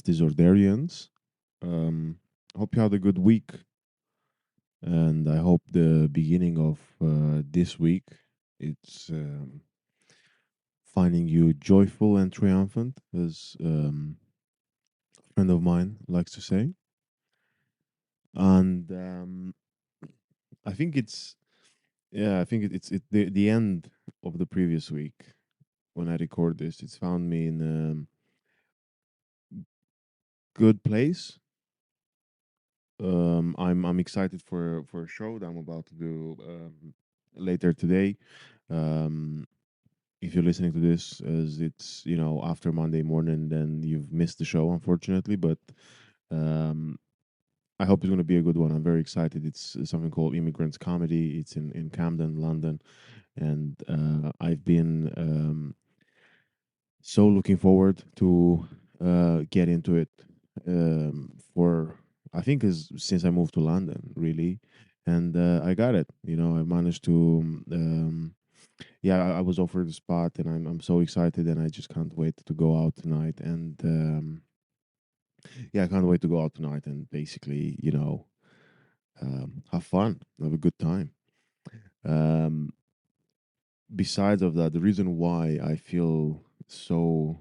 Disordarians. Um, Hope you had a good week, and I hope the beginning of this week it's finding you joyful and triumphant, as a friend of mine likes to say. And I think it's yeah, I think it's the end of the previous week when I record this. It's found me in a good place. I'm excited for a show that I'm about to do later today. Um, if you're listening to this as it's after Monday morning, then you've missed the show, unfortunately. But um, I hope it's going to be a good one. I'm very excited. It's something called Immigrants Comedy. It's in Camden, London, and I've been so looking forward to get into it for I think is since I moved to London, really, and I got it. I managed to. Yeah, I was offered a spot, and I'm so excited, and I just can't wait to go out tonight. And yeah, I can't wait to go out tonight and basically, have fun, have a good time. Um, Besides of that, the reason why I feel so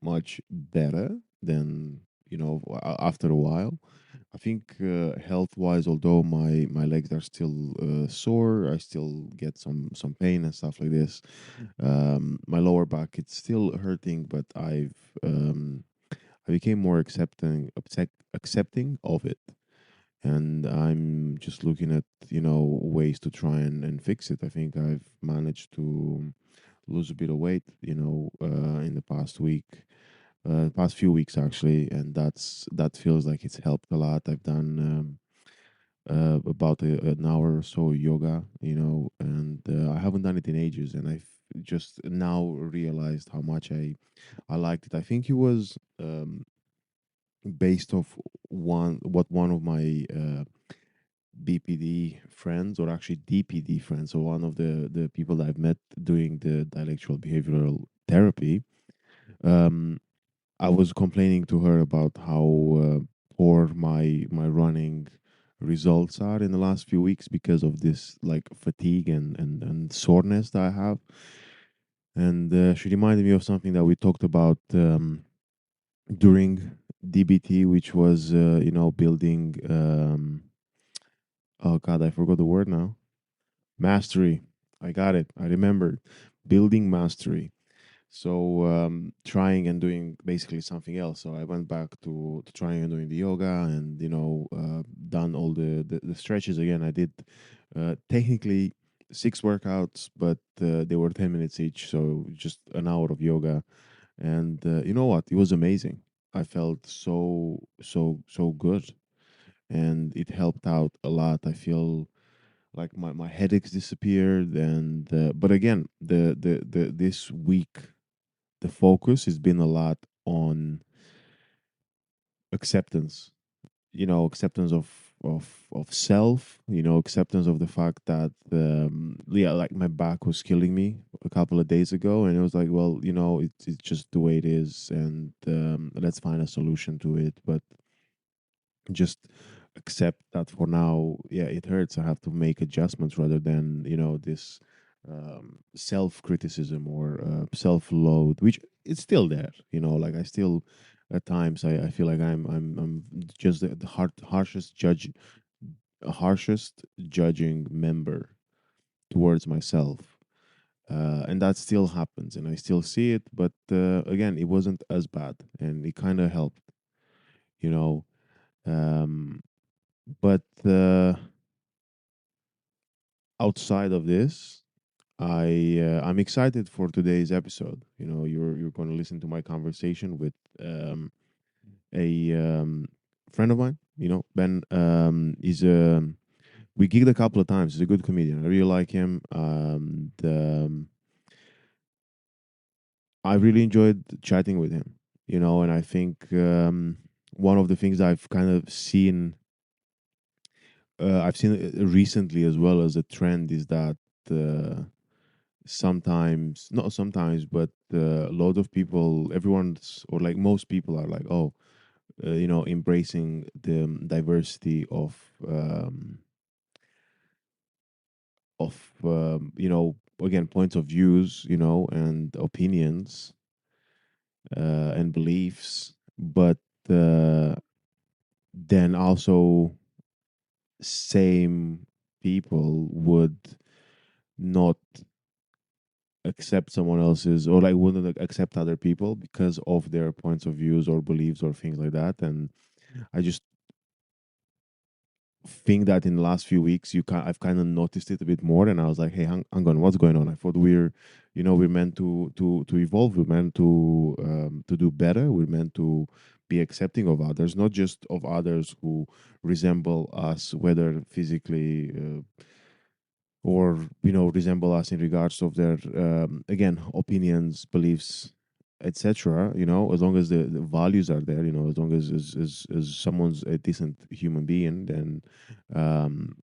much better than after a while. I think health wise, although my legs are still sore, I still get some pain and stuff like this. My lower back it's still hurting, but I became more accepting of it, and I'm just looking at ways to try and fix it. I think I've managed to lose a bit of weight, in the past week, past few weeks actually, and that feels like it's helped a lot. I've done about an hour or so yoga, and I haven't done it in ages, and I've just now realized how much I liked it. I think it was based off one of my BPD friends, or actually DPD friends, so one of the people that I've met doing the dialectual behavioral therapy. Um, I was complaining to her about how poor my running results are in the last few weeks because of this like fatigue and soreness that I have. And she reminded me of something that we talked about during DBT, which was building. Oh God, I forgot the word now. Mastery. I got it. I remembered. Building mastery. So trying and doing basically something else. So I went back to trying and doing the yoga, and done all the stretches again. I did technically six workouts, but they were 10 minutes each, so just an hour of yoga. And you know what? It was amazing. I felt so good, and it helped out a lot. I feel like my headaches disappeared, and but again, the this week the focus has been a lot on acceptance, acceptance of self, acceptance of the fact that yeah, like my back was killing me a couple of days ago, and it was like, well, it's just the way it is, and let's find a solution to it. But just accept that for now, yeah, it hurts. I have to make adjustments rather than this self criticism or self load, which it's still there. Like I still at times I feel like I'm just the harshest judging member towards myself. And that still happens, and I still see it. But again, it wasn't as bad, and it kind of helped, you know. Um, but outside of this, I'm excited for today's episode. You're going to listen to my conversation with a friend of mine. Ben is we gigged a couple of times. He's a good comedian. I really like him. I really enjoyed chatting with him. And I think one of the things I've kind of seen, I've seen it recently as well as a trend, is that. Sometimes, not sometimes, but a lot of people, everyone's, or like most people are like, oh, embracing the diversity of again, points of views, and opinions, and beliefs, but uh, then also same people would not accept someone else's, or like wouldn't accept other people because of their points of views or beliefs or things like that. And I just think that in the last few weeks I've kind of noticed it a bit more, and I was like, hey, hang on, what's going on? I thought we're meant to evolve, we're meant to do better, we're meant to be accepting of others, not just of others who resemble us, whether physically, or resemble us in regards of their, again, opinions, beliefs, etc. As long as the values are there, as long as someone's a decent human being, then um,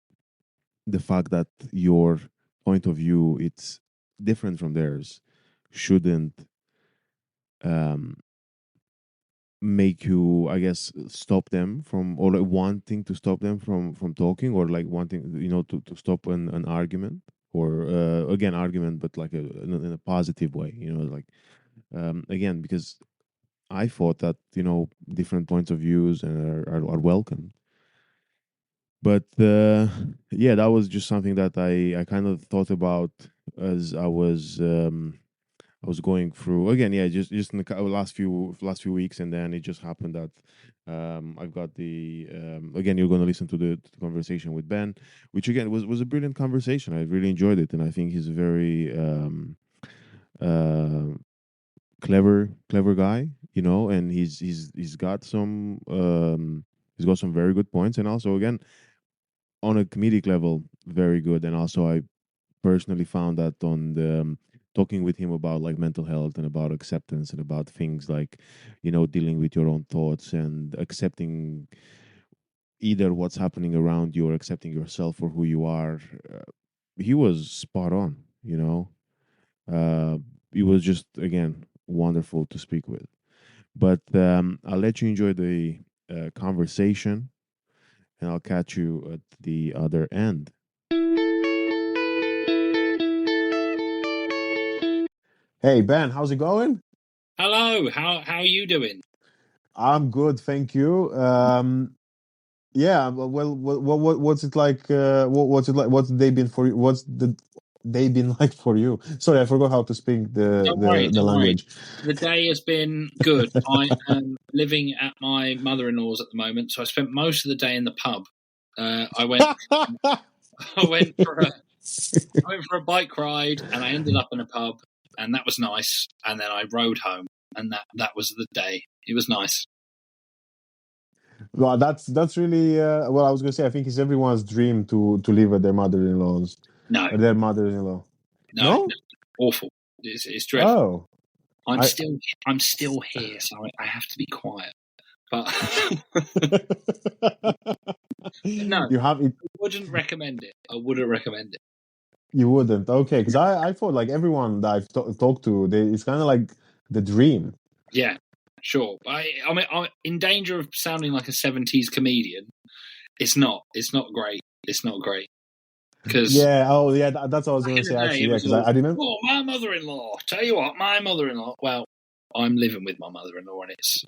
the fact that your point of view it's different from theirs shouldn't um, make you, I guess, stop them from, or like wanting to stop them from talking, or like wanting, to stop an argument, or again, argument, but like in a positive way, like, again, because I thought that different points of views are welcome. But yeah, that was just something that I kind of thought about as I was going through, again, yeah, just in the last few weeks, and then it just happened that I've got the, again, you're going to listen to the conversation with Ben, which again was a brilliant conversation. I really enjoyed it, and I think he's a very uh, clever guy, and he's got some very good points, and also, again, on a comedic level, very good. And also, I personally found that on the talking with him about like mental health and about acceptance and about things like dealing with your own thoughts and accepting either what's happening around you or accepting yourself for who you are. He was spot on. uh, it was just, again, wonderful to speak with. But I'll let you enjoy the conversation, and I'll catch you at the other end. Hey Ben, how's it going? Hello, how are you doing? I'm good, thank you. Yeah, well, what's it like? What's it like? What's the day been for you? What's the day been like for you? Sorry, I forgot how to speak the Don't the, worry, the don't worry. language. The day has been good. I am living at my mother-in-law's at the moment, so I spent most of the day in the pub. I went I went for a I went for a bike ride and I ended up in a pub and that was nice. And then I rode home and that was the day. It was nice. Well, that's really well. I was gonna say, I think it's everyone's dream to live at their mother-in-laws No, or their mother-in-law. no, No? awful. It's dreadful. Oh, I'm I. still I'm still here, so I have to be quiet. But no, You have it. wouldn't recommend it. I wouldn't recommend it. You wouldn't. Okay, because I thought like everyone that I've talked to, it's kind of like the dream. Yeah, sure. I mean, I'm in danger of sounding like a '70s comedian. It's not. It's not great. It's not great because Yeah. Oh, yeah. That's what I was back going in to the say. day Actually, it yeah. was Because all, I remember. oh, my mother-in-law. Tell you what, my mother-in-law. Well, I'm living with my mother-in-law, and it's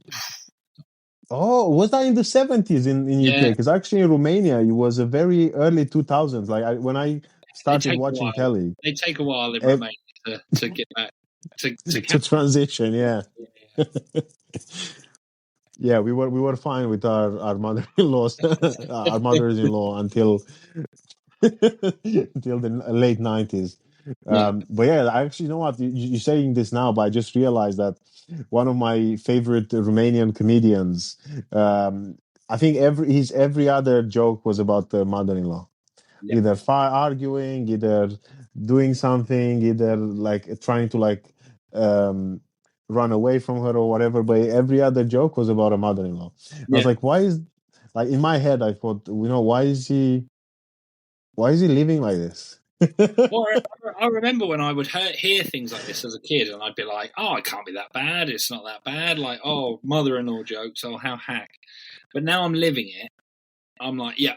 Oh, was that in the 70s in UK? yeah. Because actually in Romania, it was a very early 2000s. Like when I They started take a watching while. telly, They take a while in eh, Romania to get back to to catch. transition, yeah. Yeah, Yeah, we were fine with our mother-in-laws, our mothers-in-law until until the late 90s. yeah, But yeah, I actually, you know what, you're saying this now, but I just realized that one of my favorite Romanian comedians, I think every other joke was about the mother-in-law, yeah, either arguing, either doing something, either like trying to like um, run away from her or whatever. But every other joke was about a mother-in-law. I was yeah. like, why is, like, in my head, I thought, why is he living like this? Well, I remember when I would hear things like this as a kid, and I'd be like, "Oh, it can't be that bad. It's not that bad." Like, "Oh, mother-in-law jokes. Oh, how hack." But now I'm living it. I'm like, "Yeah,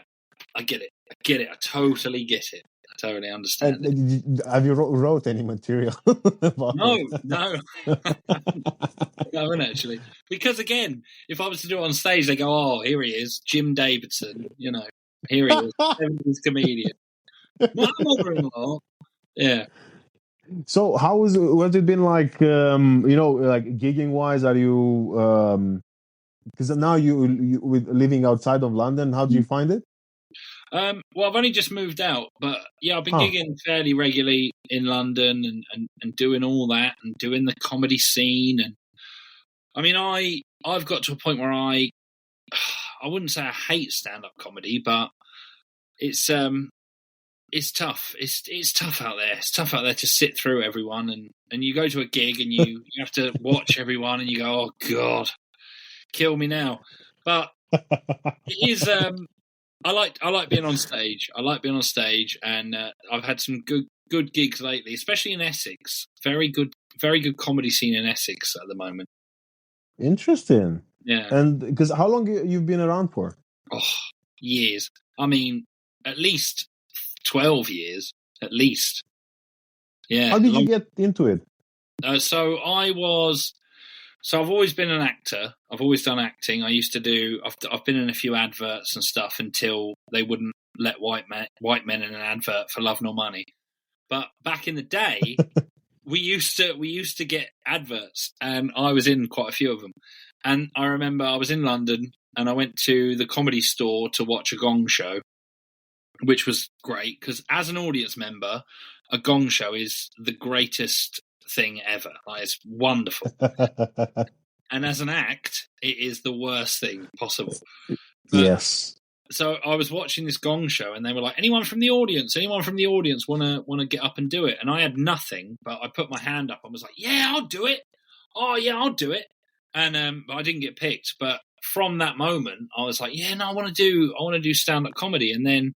I get it. I get it. I totally get it. I totally understand it." Have you wrote any material about No, it? no, I haven't actually. Because again, if I was to do it on stage, they go, "Oh, here he is, Jim Davidson. You know, here he is, 70s comedian, my mother-in-law." Yeah. So what's it been like? Like gigging wise, are you? Because now you with living outside of London, how do you find it? Well, I've only just moved out, but yeah, I've been Huh. gigging fairly regularly in London and doing all that and doing the comedy scene. And I mean, I've got to a point where I wouldn't say I hate stand-up comedy, but it's tough. It's tough out there. It's tough out there to sit through everyone, and you go to a gig and you have to watch everyone, and you go, "Oh God, kill me now." But it is. I like being on stage. I like being on stage, and I've had some good gigs lately, especially in Essex. Very good comedy scene in Essex at the moment. Interesting. Yeah. And because how long you've been around for? Oh, years. I mean, at least 12 years, at least. Yeah. How did you get into it? So I've always been an actor. I've always done acting. I've been in a few adverts and stuff until they wouldn't let white men in an advert for Love Nor Money. But back in the day, we used to get adverts, and I was in quite a few of them. And I remember I was in London, and I went to the Comedy Store to watch a Gong Show, which was great because as an audience member, a Gong Show is the greatest thing ever. Like, it's wonderful. And as an act, it is the worst thing possible. But, yes. So I was watching this Gong Show, and they were like, anyone from the audience want to get up and do it? And I had nothing, but I put my hand up and was like, yeah, I'll do it. Oh yeah, I'll do it. And but I didn't get picked. But from that moment, I was like, yeah, no, I want to do stand-up comedy. And then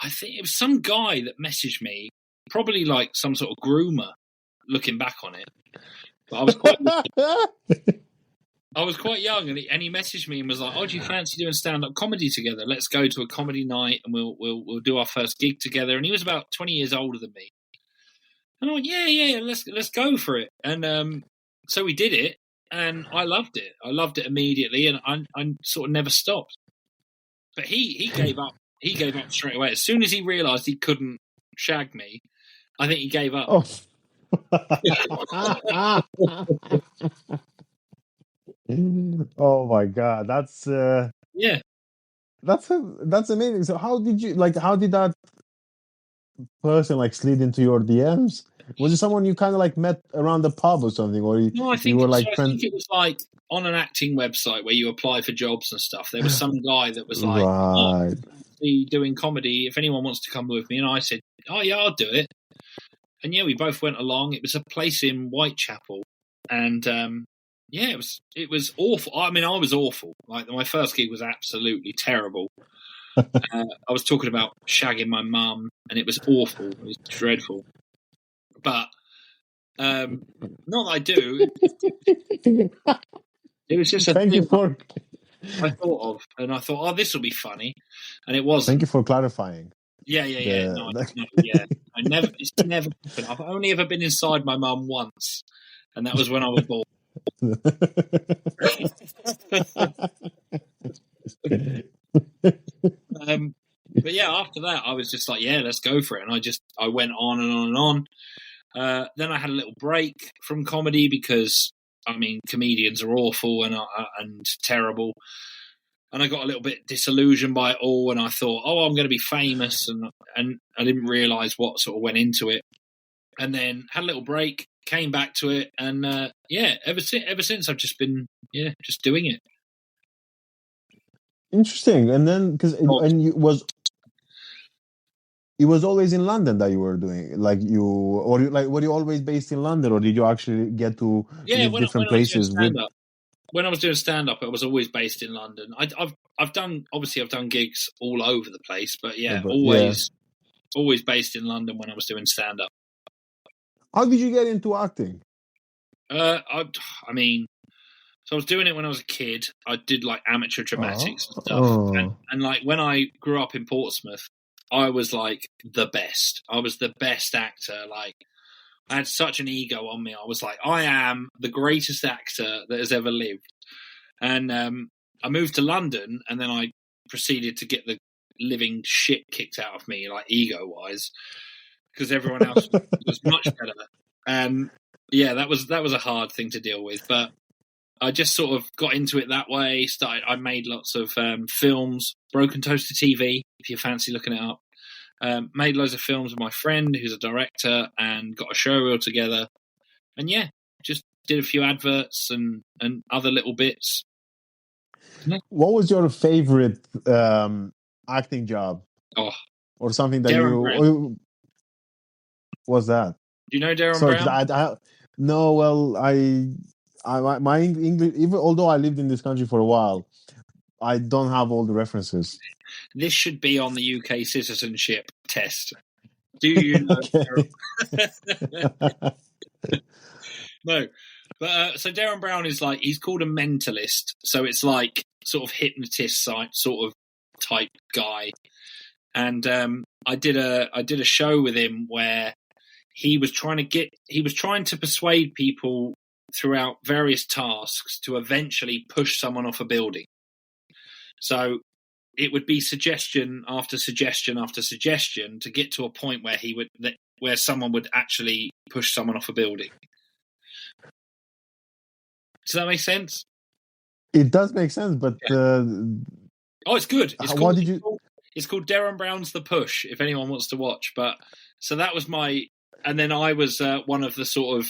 I think it was some guy that messaged me, probably like some sort of groomer, looking back on it. But I was quite young, and he messaged me and was like, "Oh, do you fancy doing stand-up comedy together? Let's go to a comedy night, and we'll do our first gig together." And he was about 20 years older than me, and I went, "Yeah, let's go for it." And so we did it, and I loved it. I loved it immediately, and I sort of never stopped. But he gave up. He gave up straight away as soon as he realised he couldn't shag me. I think he gave up. Oh. Oh my God, that's yeah, that's amazing. So how did that person slid into your DMs? Was it someone you kind of met around the pub or something, or no? I think you were I think it was on an acting website where you apply for jobs and stuff. There was some guy that was like, right. doing comedy. If anyone wants to come with me, and I said, "Oh yeah, I'll do it." And yeah, we both went along. It was a place in Whitechapel, and yeah, it was awful. I mean, I was awful. Like, my first gig was absolutely terrible. I was talking about shagging my mum, and it was awful. It was dreadful. But not that I do. It was just a Thank thing you for. I thought of, and I thought, "Oh, this will be funny," and it wasn't. Thank you for clarifying. Yeah. No, yeah. It's never happened. I've only ever been inside my mum once, and that was when I was born. But yeah, after that, I was just like, yeah, let's go for it. And I went on and on and on. Then I had a little break from comedy because, I mean, comedians are awful and terrible. And I got a little bit disillusioned by it all, and I thought, oh, I'm going to be famous, and I didn't realise what sort of went into it. And then had a little break, came back to it, and ever since I've just been just doing it. Interesting. And then it was always in London that you were doing, were you always based in London, or did you actually get to live different places? When I was doing stand-up, I was always based in London. I've done gigs all over the place, but always always based in London when I was doing stand up. How did you get into acting? I mean, so I was doing it when I was a kid. I did like amateur dramatics and stuff. And like when I grew up in Portsmouth, I was like the best. I was the best actor. Like I had such an ego on me. I was like, I am the greatest actor that has ever lived. And I moved to London, and then I proceeded to get the living shit kicked out of me, like ego-wise, because everyone else was much better. And yeah, that was a hard thing to deal with. But I just sort of got into it that way. I made lots of films, Broken Toaster TV, if you fancy looking it up. Made loads of films with my friend who's a director, and got a showreel together. And yeah, just did a few adverts and other little bits. What was your favorite acting job? Oh, or something that Darren Brown. What's that? Do you know Darren Brown? No, well, my English, even although I lived in this country for a while, I don't have all the references. This should be on the UK citizenship test. Do you know? No. But so Darren Brown is like, he's called a mentalist. So it's like sort of hypnotist sort of type guy. And I did a show with him where he was trying to persuade people throughout various tasks to eventually push someone off a building. So it would be suggestion after suggestion after suggestion to get to a point where someone would actually push someone off a building. Does that make sense? It does make sense, but it's good. It's called Darren Brown's The Push, if anyone wants to watch. But so that was and then I was one of the sort of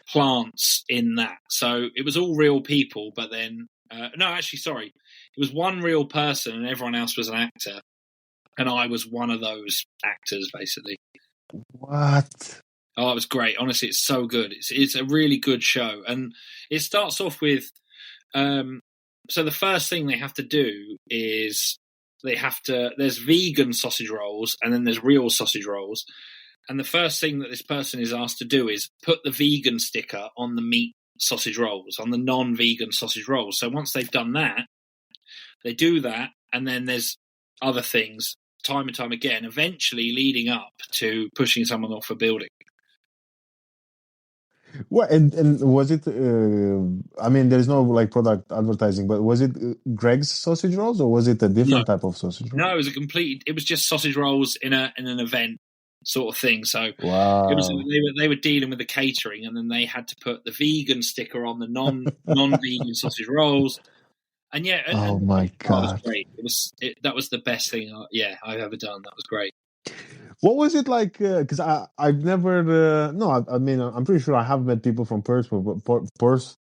plants in that. So it was all real people, but then it was one real person and everyone else was an actor, and I was one of those actors, basically. What? Oh, it was great. Honestly, it's so good. It's a really good show. And it starts off with, so the first thing they have to do is there's vegan sausage rolls and then there's real sausage rolls. And the first thing that this person is asked to do is put the vegan sticker on the meat sausage rolls, on the non-vegan sausage rolls. So once they've done that, they do that. And then there's other things time and time again, eventually leading up to pushing someone off a building. What and was it? I mean, there's no like product advertising, but was it Greg's sausage rolls or was it a different type of sausage roll? No, it was just sausage rolls in an event sort of thing. So wow. They were dealing with the catering, and then they had to put the vegan sticker on the non-vegan sausage rolls. And yeah, oh my god, that was great. That was the best thing I've ever done. That was great. What was it like? Because I've never. No, I mean, I'm pretty sure I have met people from Portsmouth, but Portsmouth.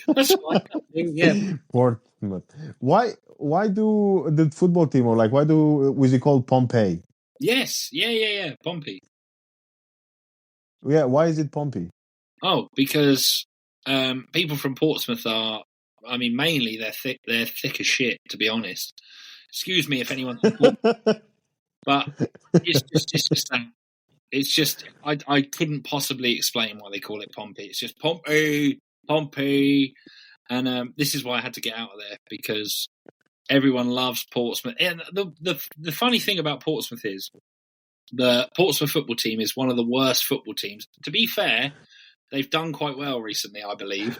That's fine. Yeah. Portsmouth. Why do the football team, or like was it called Pompey? Yes. Yeah. Pompey. Yeah. Why is it Pompey? Oh, because people from Portsmouth are, I mean, mainly they're thick as shit, to be honest. Excuse me if anyone's but it's just I couldn't possibly explain why they call it Pompey. It's just Pompey, and this is why I had to get out of there, because everyone loves Portsmouth. And the funny thing about Portsmouth is the Portsmouth football team is one of the worst football teams. To be fair, they've done quite well recently, I believe.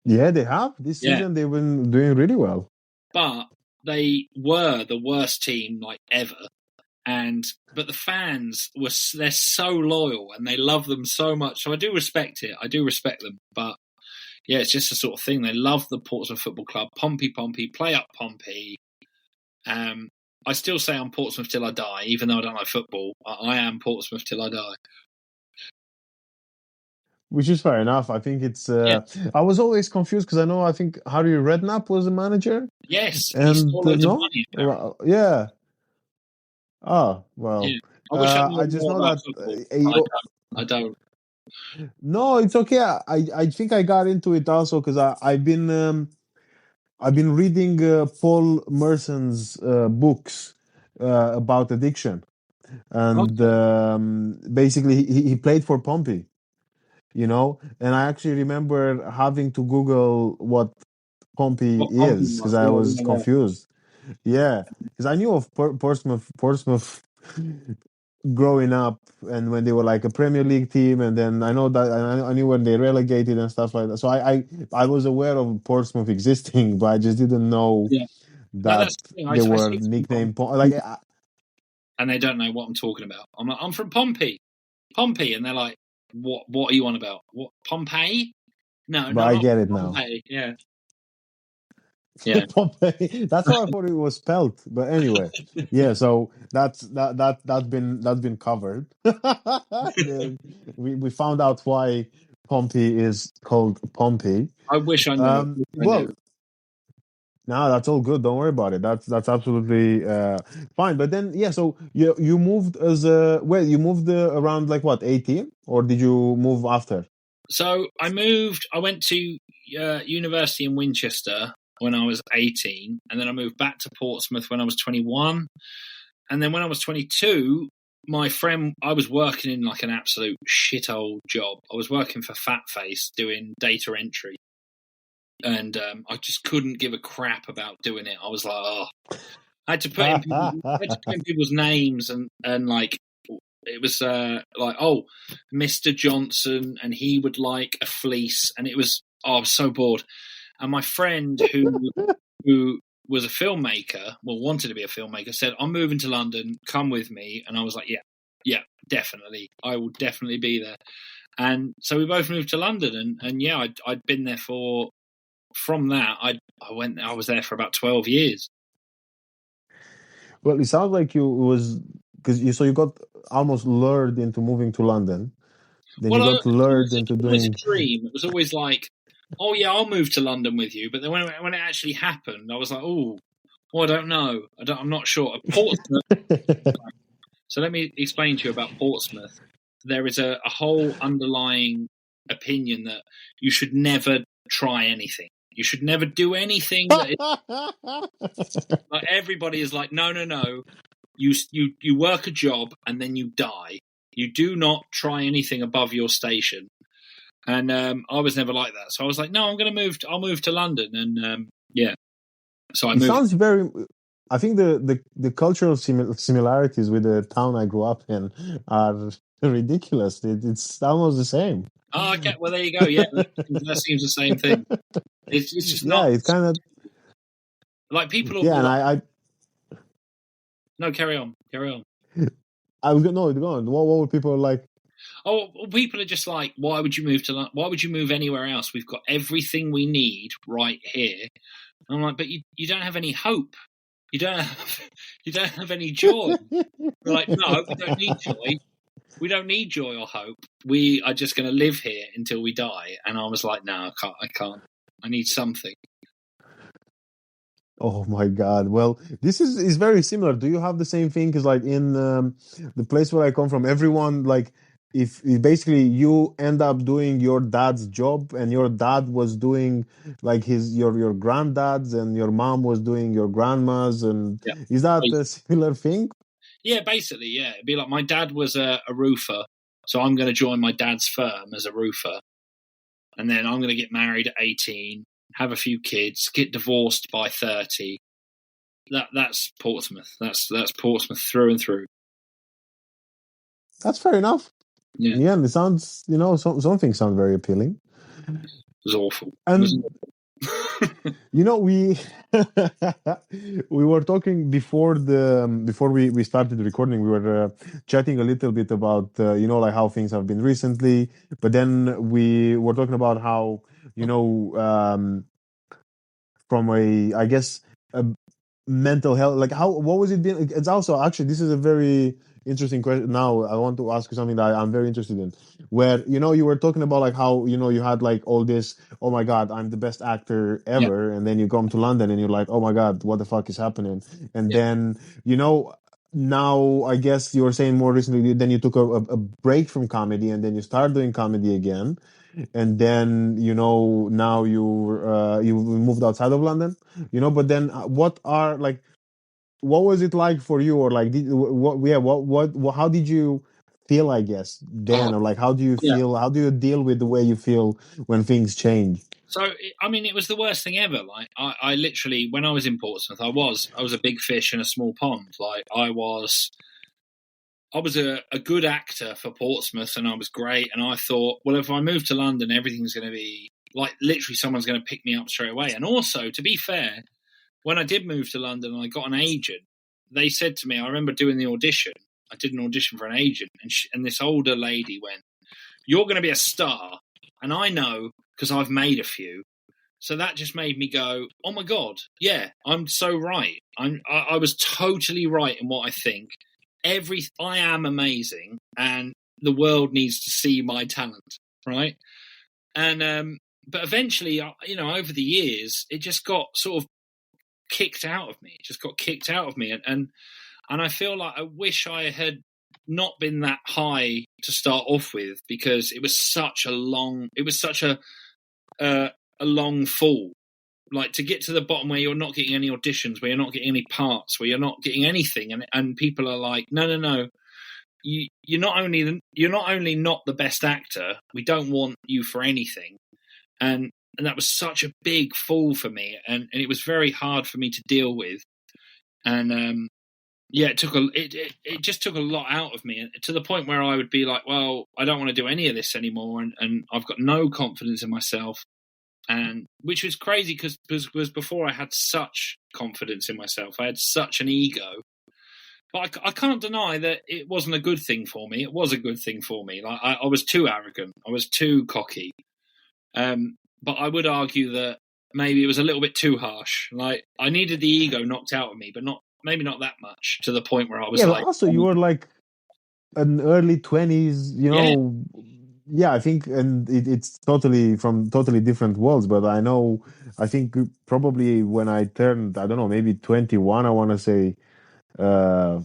Yeah, they have. This season they've been doing really well. But they were the worst team like ever. But the fans they're so loyal and they love them so much. So I do respect it. I do respect them. But yeah, it's just the sort of thing. They love the Portsmouth Football Club. Pompey, play up Pompey. I still say I'm Portsmouth till I die, even though I don't like football. I am Portsmouth till I die. Which is fair enough. I think it's. I was always confused because I think Harry Redknapp was the manager. Yes, and money, yeah. Oh well. Yeah. I wish I just know that. I don't. No, it's okay. I think I got into it also because I've been reading Paul Merson's books about addiction, and Okay. basically he played for Pompey, you know. And I actually remember having to Google what Pompey What Pompey is because was? I Yeah, was yeah, yeah. confused. Yeah, because I knew of Portsmouth growing up, and when they were like a Premier League team, and then I know that I knew when they relegated and stuff like that. So I was aware of Portsmouth existing, but I just didn't know Yeah. No, that that's the thing. I they were see some nicknamed Pompey, and they don't know what I'm talking about. I'm like, I'm from Pompey, Pompey, and they're like, what are you on about? What Pompeii? No, but no, I not get it now. Pompeii. Yeah, yeah, Pompey. That's how I thought it was spelled. But anyway, yeah. So that's been covered. We found out why Pompey is called Pompey. I wish I knew. I knew. Well, no, that's all good. Don't worry about it. That's absolutely fine. But then, yeah. So you moved as a well. You moved around like what 18, or did you move after? So I moved. I went to university in Winchester when I was 18, and then I moved back to Portsmouth when I was 21. And then when I was 22, my friend, I was working in like an absolute shithole job. I was working for Fatface doing data entry, and I just couldn't give a crap about doing it. I was like, oh, I had to put in people's names and like it was like, oh, Mr. Johnson, and he would like a fleece, and it was, oh, I was so bored. And my friend who was a filmmaker, well, wanted to be a filmmaker, said, I'm moving to London, come with me. And I was like, yeah, definitely. I will definitely be there. And so we both moved to London, and yeah, I'd been there from that, I was there for about 12 years. Well, it sounds like you was because you got almost lured into moving to London. Then you Well, got lured it into was always doing. a dream. It was always like, oh yeah, I'll move to London with you. But then when it actually happened, I was like, oh, I don't know. I'm not sure. Portsmouth. So let me explain to you about Portsmouth. There is a whole underlying opinion that you should never try anything. You should never do anything. Like everybody is like, no. You work a job and then you die. You do not try anything above your station. And I was never like that. So I was like, no, I'll move to London. And yeah, so I It moved. sounds very. I think the cultural similarities with the town I grew up in are ridiculous. It's almost the same. Oh, okay. Well, there you go. Yeah, that seems the same thing. It's just Yeah, not it kind of. like people are Yeah, and like, I no, carry on. I was no, go on. What were people like? Oh, well, people are just like, why would you move to London? Why would you move anywhere else? We've got everything we need right here. And I'm like, but you don't have any hope. You don't have any joy. We're like, no, we don't need joy. We don't need joy or hope. We are just going to live here until we die. And I was like, no, I can't. I need something. Oh my God. Well, this is very similar. Do you have the same thing? Because like in the place where I come from, everyone like if basically you end up doing your dad's job and your dad was doing like your granddad's and your mom was doing your grandma's, and Yeah. is that a similar thing? Yeah, basically, yeah. It'd be like my dad was a roofer, so I'm going to join my dad's firm as a roofer. And then I'm going to get married at 18, have a few kids, get divorced by 30. That's Portsmouth. That's Portsmouth through and through. That's fair enough. Yeah, Yeah, it sounds, some things sound very appealing. it was awful. And we we were talking before we started recording. We were chatting a little bit about like how things have been recently, but then we were talking about how from I guess a mental health, like what was it been. It's also actually, this is a very interesting question. Now I want to ask you something that I'm very interested in, where you were talking about like how you had like all this, oh my God, I'm the best actor ever, and then you come to London and you're like, oh my God, what the fuck is happening? And then now I guess you were saying more recently, then you took a break from comedy, and then you started doing comedy again, and then now you moved outside of London, but then what was it like for you, or like how did you feel, I guess, then, Oh, or like how do you yeah. feel, how do you deal with the way you feel when things change? So, I mean, it was the worst thing ever. Like, I literally, when I was in Portsmouth, I was a big fish in a small pond. Like, I was a good actor for Portsmouth, and I was great. And I thought, well, if I move to London, everything's going to be like, literally someone's going to pick me up straight away. And also, to be fair, when I did move to London and I got an agent, they said to me, I remember doing the audition. I did an audition for an agent, and this older lady went, "You're going to be a star." And I know, because I've made a few. So that just made me go, oh my God, yeah, I'm so right. I was totally right in what I think. I am amazing, and the world needs to see my talent, right? And but eventually, over the years, it just got sort of kicked out of me. It just got kicked out of me, and I feel like I wish I had not been that high to start off with, because it was such a long fall. Like, to get to the bottom where you're not getting any auditions, where you're not getting any parts, where you're not getting anything, and people are like, no, you're not only not the best actor, we don't want you for anything, and that was such a big fall for me, and it was very hard for me to deal with, and yeah, it just took a lot out of me, to the point where I would be like, well, I don't want to do any of this anymore, and I've got no confidence in myself. And which was crazy, because before I had such confidence in myself, I had such an ego. But I can't deny that it wasn't a good thing for me. It was a good thing for me. Like, I was too arrogant. I was too cocky. But I would argue that maybe it was a little bit too harsh. Like, I needed the ego knocked out of me, but maybe not that much, to the point where I was But also you were like an early 20s, yeah, I think, and it's totally from totally different worlds. But I think probably when I turned, I don't know, maybe 21, I want to say, uh,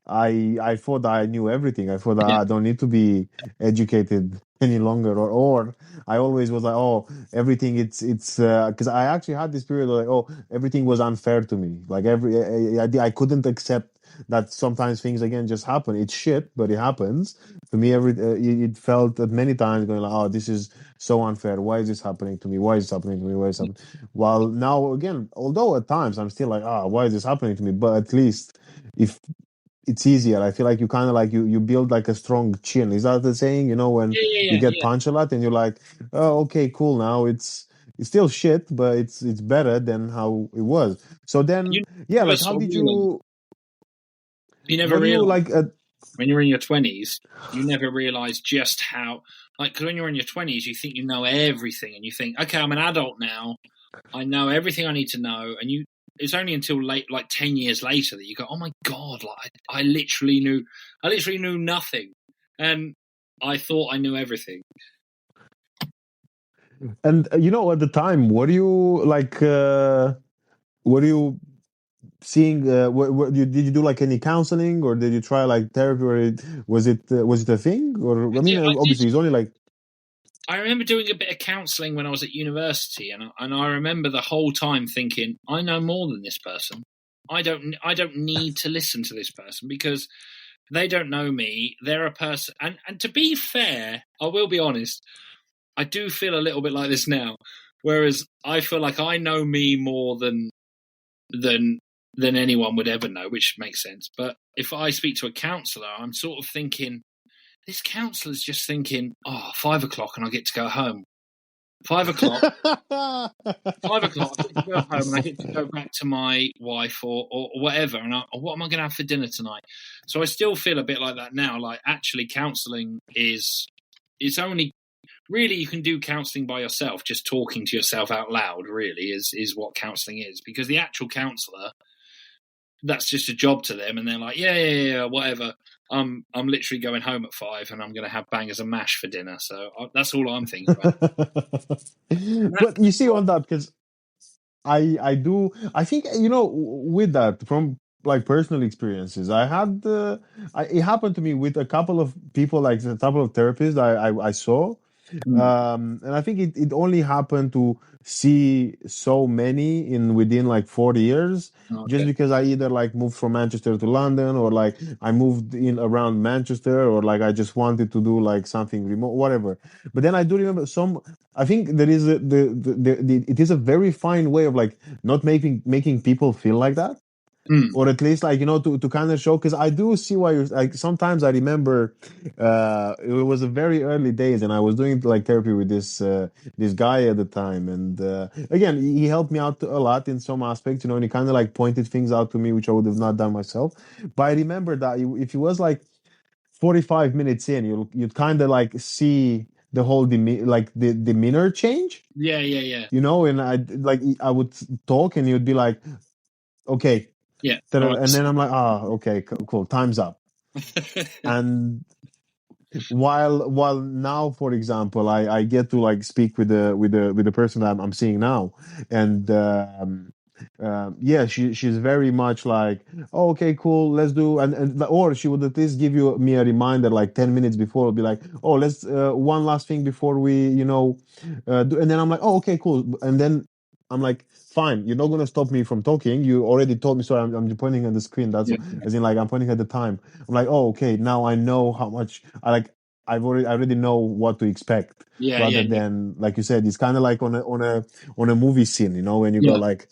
I thought I knew everything. I thought I don't need to be educated any longer, or I always was like, oh, everything it's because I actually had this period of like, oh, everything was unfair to me. Like I couldn't accept that sometimes things again just happen. It's shit, but it happens. For me, it felt at many times going like, oh, this is so unfair. Why is this happening to me? Why is this happening to me? Why is it happening? While now again, although at times I'm still like, why is this happening to me? But at least if it's easier. I feel like you kind of like you build like a strong chin. Is that the saying? When you get punched a lot and you're like, oh, okay, cool. Now it's still shit, but it's better than how it was. So then, like, how did you? You never realize when you're in your 20s, you never realize just how. Like, because when you're in your 20s, you think you know everything, and you think, okay, I'm an adult now. I know everything I need to know, and it's only until late, like 10 years later, that you go, oh my God, like I literally knew nothing. And I thought I knew everything. And at the time, were you like, seeing, did you do like any counseling, or did you try like therapy, or was it a thing? Or obviously it's only like, I remember doing a bit of counselling when I was at university, and I remember the whole time thinking, I know more than this person. I don't need to listen to this person, because they don't know me. They're a person, and to be fair, I will be honest, I do feel a little bit like this now. Whereas I feel like I know me more than anyone would ever know, which makes sense. But if I speak to a counsellor, I'm sort of thinking, this counsellor's just thinking, 5 o'clock and I get to go home. 5 o'clock. 5 o'clock, I get to go home and I get to go back to my wife or whatever. And what am I going to have for dinner tonight? So I still feel a bit like that now. Like, actually, counselling it's only really, you can do counselling by yourself. Just talking to yourself out loud really is what counselling is, because the actual counsellor, that's just a job to them, and they're like, yeah, whatever. I'm literally going home at 5, and I'm going to have bangers and mash for dinner. So that's all I'm thinking about. But you see on that, because I think with that, from like personal experiences. I had it happened to me with a couple of people, like a couple of therapists I saw, Mm. and I think it only happened to see so many in within like 40 years, just Okay. because I either like moved from Manchester to London, or like I moved in around Manchester, or like I just wanted to do like something remote, whatever. But then I do remember some. I think there is it is a very fine way of like not making people feel like that, Mm. or at least like to kind of show, because I do see why you're like. Sometimes I remember it was a very early days, and I was doing like therapy with this guy at the time, and again he helped me out a lot in some aspects, and he kind of like pointed things out to me which I would have not done myself. But I remember that if it was like 45 minutes in, you'd kind of like see the whole the demeanor change, Yeah, yeah, yeah. and I would talk, and you'd be like, okay. Yeah. All And then I'm like, okay, cool, time's up. right. And while now, for example, I get to like speak with the person that I'm seeing now, and yeah, she's very much like, oh, okay, cool, let's do, or she would at least give me a reminder like 10 minutes before, be like, oh, let's one last thing before we do, and then I'm like, oh, okay, cool, and then I'm like, fine, you're not gonna stop me from talking. You already told me. Sorry, I'm pointing at the screen. That's Yeah. as in like I'm pointing at the time. I'm like, oh, okay, now I know how much I like. I already know what to expect, Yeah, rather yeah, yeah. than like you said, it's kind of like on a movie scene, when you got Yeah. like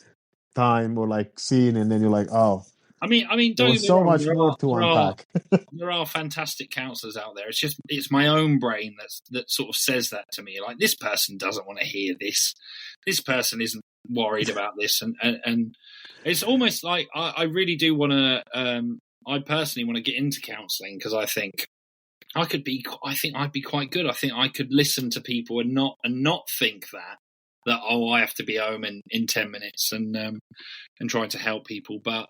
time or like scene, and then you're like, oh, I mean, there don't was get me so wrong. much more to unpack. There are fantastic counselors out there. It's my own brain that sort of says that to me. Like, this person doesn't want to hear this. This person isn't worried about this, and it's almost like I really do want to. I personally want to get into counselling because I think I think I'd be quite good. I think I could listen to people and not think that I have to be home in 10 minutes and trying to help people. But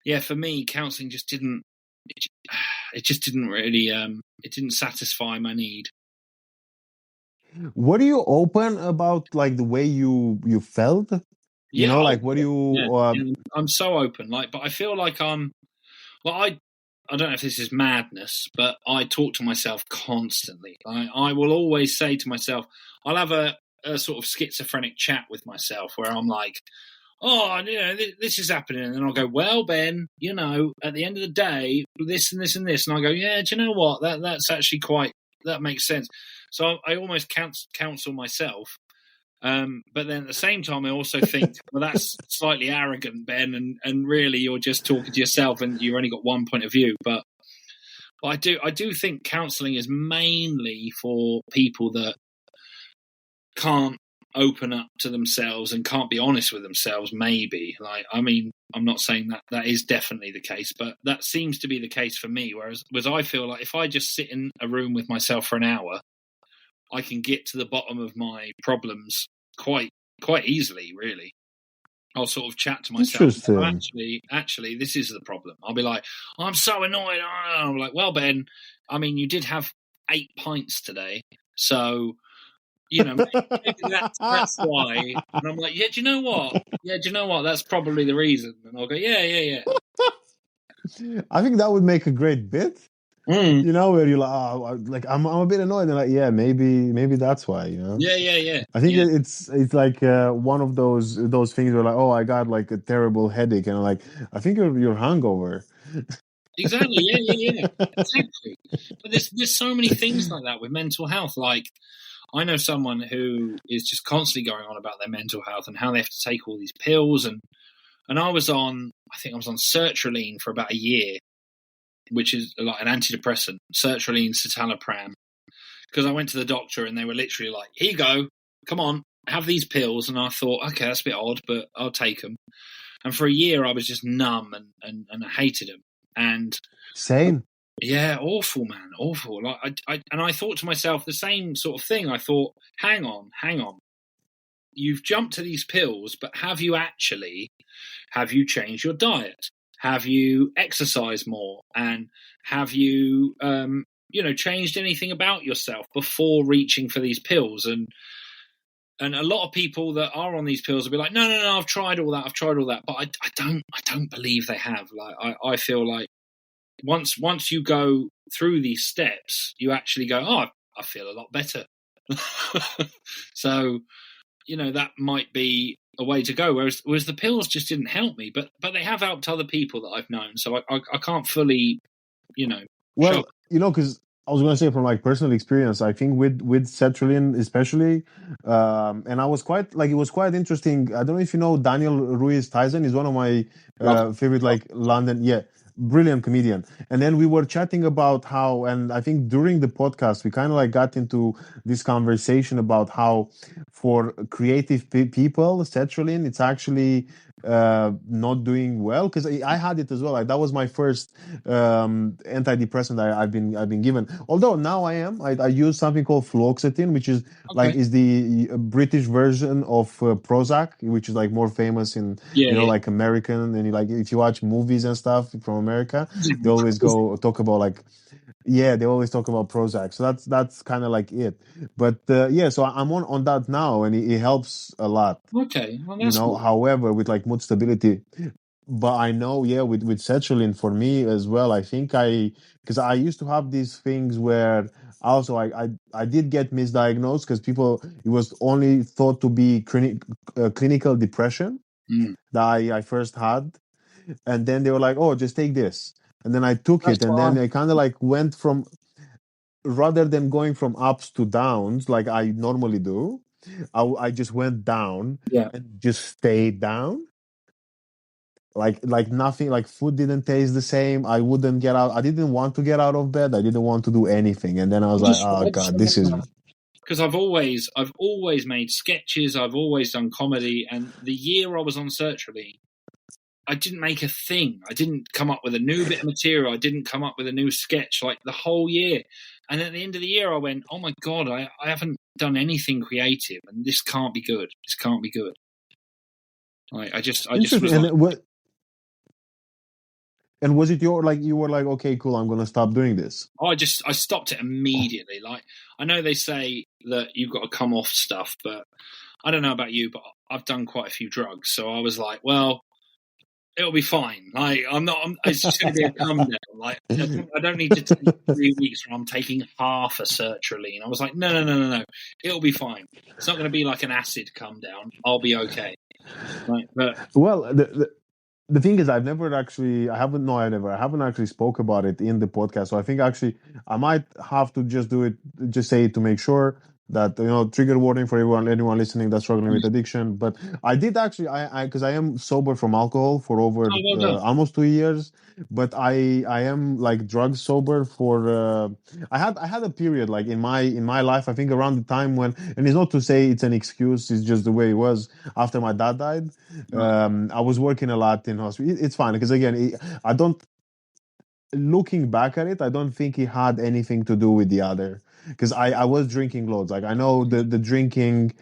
yeah, for me, counselling just didn't. It just didn't really. It didn't satisfy my need. Were you open about like the way you felt? Yeah, Like what do yeah, you? yeah. I'm so open. Like, but I feel like I'm. Well, I don't know if this is madness, but I talk to myself constantly. I will always say to myself, I'll have a sort of schizophrenic chat with myself where I'm like, oh, this is happening. And then I'll go, well, Ben, at the end of the day, this and this and this. And I go, yeah, do you know what? That's actually that makes sense. So I almost counsel myself. But then at the same time, I also think, well, that's slightly arrogant, Ben, and really you're just talking to yourself and you've only got one point of view. But I do think counselling is mainly for people that can't open up to themselves and can't be honest with themselves. Maybe, like, I mean, I'm not saying that is definitely the case, but that seems to be the case for me. Whereas I feel like if I just sit in a room with myself for an hour, I can get to the bottom of my problems quite easily, really. I'll sort of chat to myself. Interesting. Actually, this is the problem. I'll be like, I'm so annoyed. I'm like, well, Ben, I mean, you did have 8 pints today, so maybe that's why. And I'm like, yeah, do you know what? Yeah, do you know what? That's probably the reason. And I'll go, yeah. I think that would make a great bit. Mm. Where you're like, like I'm a bit annoyed, and like, yeah, maybe that's why. Yeah. I think it's like one of those things where like, oh, I got like a terrible headache, and I'm like, I think you're hungover. Exactly. Yeah. Exactly. But there's so many things like that with mental health. Like, I know someone who is just constantly going on about their mental health and how they have to take all these pills. And I was on sertraline for about a year, which is like an antidepressant, sertraline, citalopram, because I went to the doctor and they were literally like, here you go, come on, have these pills. And I thought, okay, that's a bit odd, but I'll take them. And for a year, I was just numb and I hated them. And Same. yeah, awful, man, awful. Like I thought to myself the same sort of thing. I thought, hang on. You've jumped to these pills, but have you changed your diet? Have you exercised more? And have you, changed anything about yourself before reaching for these pills? And And a lot of people that are on these pills will be like, no, I've tried all that. But I don't believe they have. Like, I feel like once you go through these steps, you actually go, oh, I feel a lot better. So, that might be a way to go. Whereas the pills just didn't help me, but they have helped other people that I've known. So I can't fully, Well, because I was going to say from like personal experience, I think with sertraline especially, and I was quite like it was quite interesting. I don't know if you know Daniel Ruiz Tyson. He's one of my favorite like London, brilliant comedian. And then we were chatting about how, and I think during the podcast we kind of like got into this conversation about how for creative people, sertraline, it's actually not doing well, because I had it as well. Like that was my first antidepressant I've been given. Although now I use something called fluoxetine, which is is the British version of Prozac, which is like more famous in like American, and like if you watch movies and stuff from America, they always talk about like. Yeah, they always talk about Prozac, so that's kind of like it. But so I'm on that now, and it helps a lot. Okay, well, that's cool. However, with like mood stability, but I know, with sertraline for me as well. I think because I used to have these things where also I did get misdiagnosed because it was only thought to be clinical depression that I first had, and then they were like, oh, just take this. And then I took it, and then I kind of like went from, rather than going from ups to downs like I normally do, I just went down and just stayed down. Like nothing, like food didn't taste the same. I wouldn't get out. I didn't want to get out of bed. I didn't want to do anything. And then I was like, oh God, this is... Because I've always made sketches. I've always done comedy. And the year I was on sertraline, I didn't make a thing. I didn't come up with a new bit of material. I didn't come up with a new sketch like the whole year. And at the end of the year, I went, oh my God, I haven't done anything creative, and this can't be good. This can't be good. Like, I just was and was it you were like, okay, cool, I'm going to stop doing this? I stopped it immediately. Like, I know they say that you've got to come off stuff, but I don't know about you, but I've done quite a few drugs. So I was like, well, it'll be fine. Like, it's just going to be a come down. Like, I don't need to take 3 weeks where I'm taking half a sertraline. I was like, no. It'll be fine. It's not going to be like an acid come down. I'll be okay. Right, but well, the thing is, I haven't actually spoke about it in the podcast. So I think actually I might have to just say it to make sure that, trigger warning for anyone listening that's struggling with addiction. But I did actually, because I am sober from alcohol for over almost 2 years, but I am like drug sober for, I had a period like in my life, I think around the time when, and it's not to say it's an excuse, it's just the way it was after my dad died. I was working a lot in hospital. It's fine, because again, looking back at it, I don't think it had anything to do with the other, because I was drinking loads. Like, I know the drinking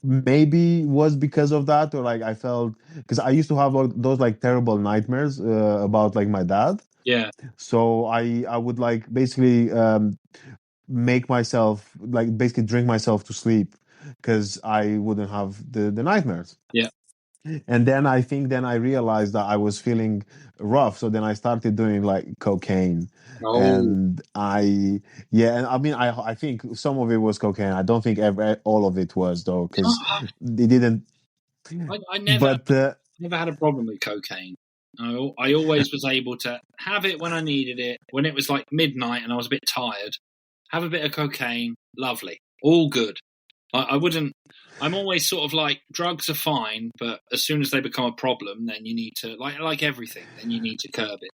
maybe was because of that, or like I felt, because I used to have those like terrible nightmares about like my dad. Yeah. So I would like basically make myself like basically drink myself to sleep because I wouldn't have the nightmares. Yeah. And then I realized that I was feeling rough. So then I started doing like cocaine. Oh. And I mean, I think some of it was cocaine. I don't think all of it was, though, because it didn't. I never had a problem with cocaine. I always was able to have it when I needed it. When it was like midnight and I was a bit tired, have a bit of cocaine. Lovely. All good. I wouldn't. I'm always sort of like, drugs are fine, but as soon as they become a problem, then you need to, like everything, then you need to curb it.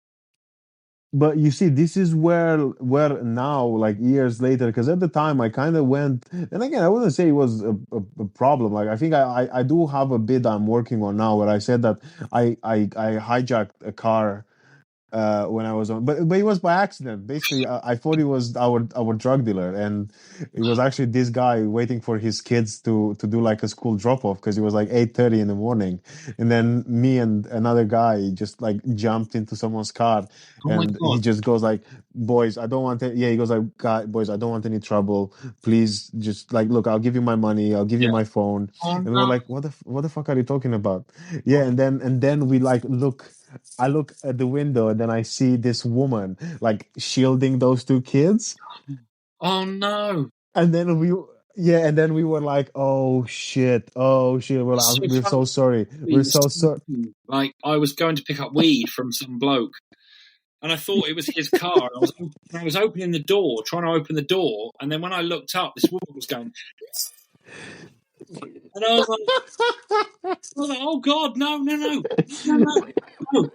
But you see, this is where now, like years later, because at the time I kind of went, and again, I wouldn't say it was a problem. Like, I think I do have a bit I'm working on now where I said that I hijacked a car when I was on, but it was by accident. Basically, I thought it was our drug dealer, and it was actually this guy waiting for his kids to do like a school drop off because it was like 8:30 in the morning, and then me and another guy just like jumped into someone's car, Oh my and he God. just goes like, "Boys, I don't want it." Yeah, he goes like, "Boys, I don't want any trouble. Please, just like, look, I'll give you my money, I'll give you Yeah. my phone." Oh And we were no. like, what the fuck are you talking about? Yeah, and then we like look. I look at the window and then I see this woman like shielding those two kids. Oh no. And then and then we were like, oh shit, We're, It's so we're so funny. sorry. We're The so same sorry. thing. Like I was going to pick up weed from some bloke, and I thought it was his car. I was opening the door, trying to open the door, and then when I looked up, this woman was going, and I was like, oh God, no, no, no, no, no, no.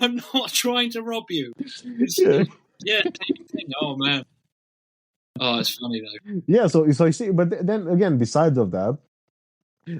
I'm not trying to rob you. Yeah. Yeah, same thing. Oh man. Oh, it's funny though. Yeah, so you see, but then again, besides of that,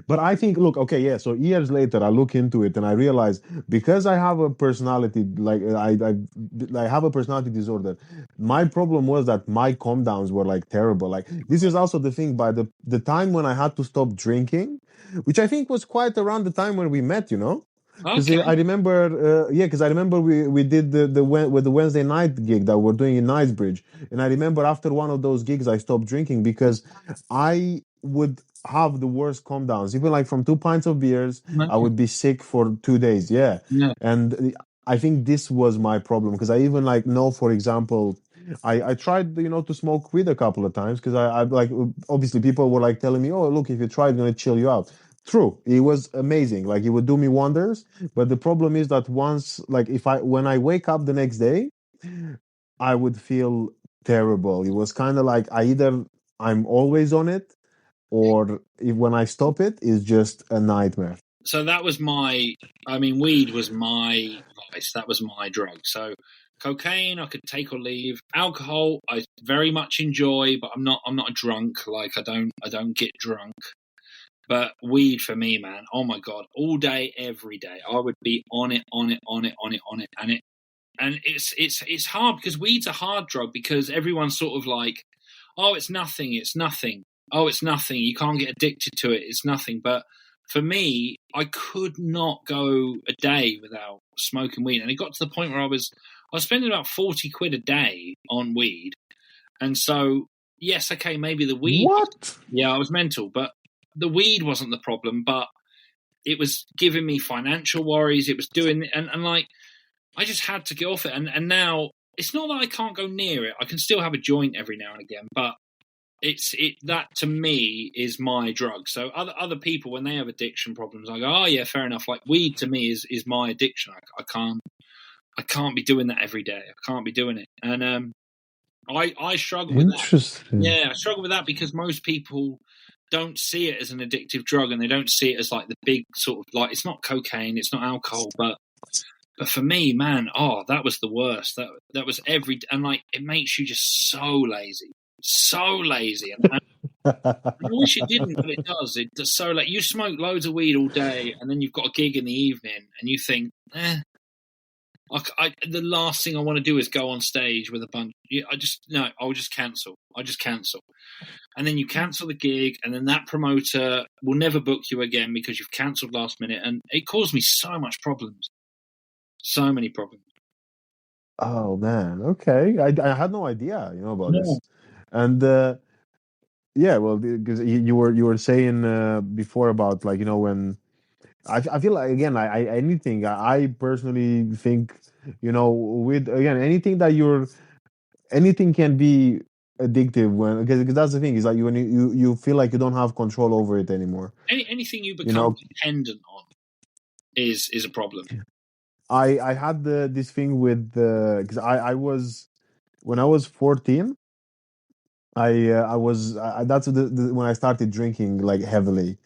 but I think, look, okay, yeah. So years later, I look into it and I realize because I have a personality, like I have a personality disorder. My problem was that my calm downs were like terrible. Like this is also the thing. By the time when I had to stop drinking, which I think was quite around the time when we met, you know. Because Okay. I remember, because I remember we did with the Wednesday night gig that we're doing in Knightsbridge, and I remember after one of those gigs I stopped drinking because I would have the worst calm downs. Even like from 2 pints of beers, I Okay. would be sick for 2 days. Yeah, Yeah. and I think this was my problem because I even like know, for example, I tried to smoke weed a couple of times because I like obviously people were like telling me, oh look, if you try it's gonna chill you out. True, it was amazing. Like it would do me wonders. But the problem is that once, like, if I when I wake up the next day, I would feel terrible. It was kind of like I'm always on it, or if when I stop it, it's just a nightmare. So that was weed was my vice. That was my drug. So cocaine I could take or leave. Alcohol I very much enjoy, but I'm not a drunk. Like I don't get drunk. But weed for me, man, oh my God, all day, every day, I would be on it, on it, on it, on it, on it, and it's hard because weed's a hard drug because everyone's sort of like, oh, it's nothing, it's nothing, oh, it's nothing, you can't get addicted to it, it's nothing. But for me, I could not go a day without smoking weed, and it got to the point where I was spending about 40 quid a day on weed, and so yes, okay, maybe the weed, What? yeah, I was mental, but the weed wasn't the problem, but it was giving me financial worries. It was doing, and like, I just had to get off it. And now it's not that I can't go near it. I can still have a joint every now and again, but that to me is my drug. So other people, when they have addiction problems, I go, oh yeah, fair enough. Like weed to me is my addiction. I can't be doing that every day. I can't be doing it. And I struggle with that. Interesting. Yeah, I struggle with that because most people don't see it as an addictive drug, and they don't see it as like the big sort of like, it's not cocaine, it's not alcohol, but for me, man, oh, that was the worst. That was and like it makes you just so lazy, and I wish it didn't, but it does. It does. So like you smoke loads of weed all day, and then you've got a gig in the evening, and you think, the last thing I want to do is go on stage with a bunch. I'll just cancel. And then you cancel the gig, and then that promoter will never book you again because you've cancelled last minute, and it caused me so much problems, so many problems. Oh man, okay. I had no idea, about this. And yeah, well, because you were saying before about like when I feel like again I personally think with again anything can be addictive because that's the thing is like when you feel like you don't have control over it anymore. Anything you become dependent on is a problem. I had this thing with because I was when I was 14. I was that's when I started drinking like heavily,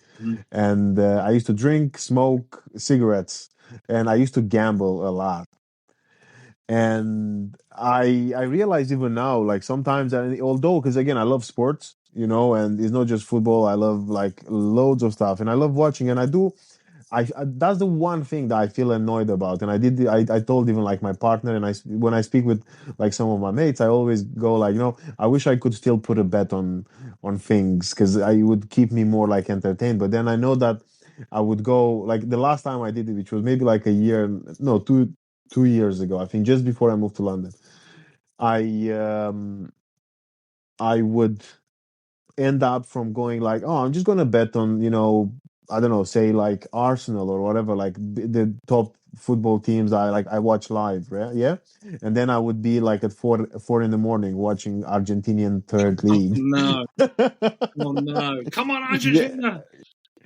and I used to drink, smoke cigarettes, and I used to gamble a lot. And I realize even now, like sometimes, although because again I love sports, and it's not just football. I love like loads of stuff, and I love watching, and I that's the one thing that I feel annoyed about, and I told even like my partner, and when I speak with like some of my mates, I always go like, I wish I could still put a bet on things because I would keep me more like entertained. But then I know that I would go like the last time I did it, which was maybe like a year, no, 2 years ago, I think, just before I moved to London. I would end up from going like, oh, I'm just gonna bet on, I don't know, say like Arsenal or whatever, like the top football teams I watch live, right? Yeah, and then I would be like at four in the morning watching Argentinian third Oh league. no! Oh no! Come on, Yeah, Argentina!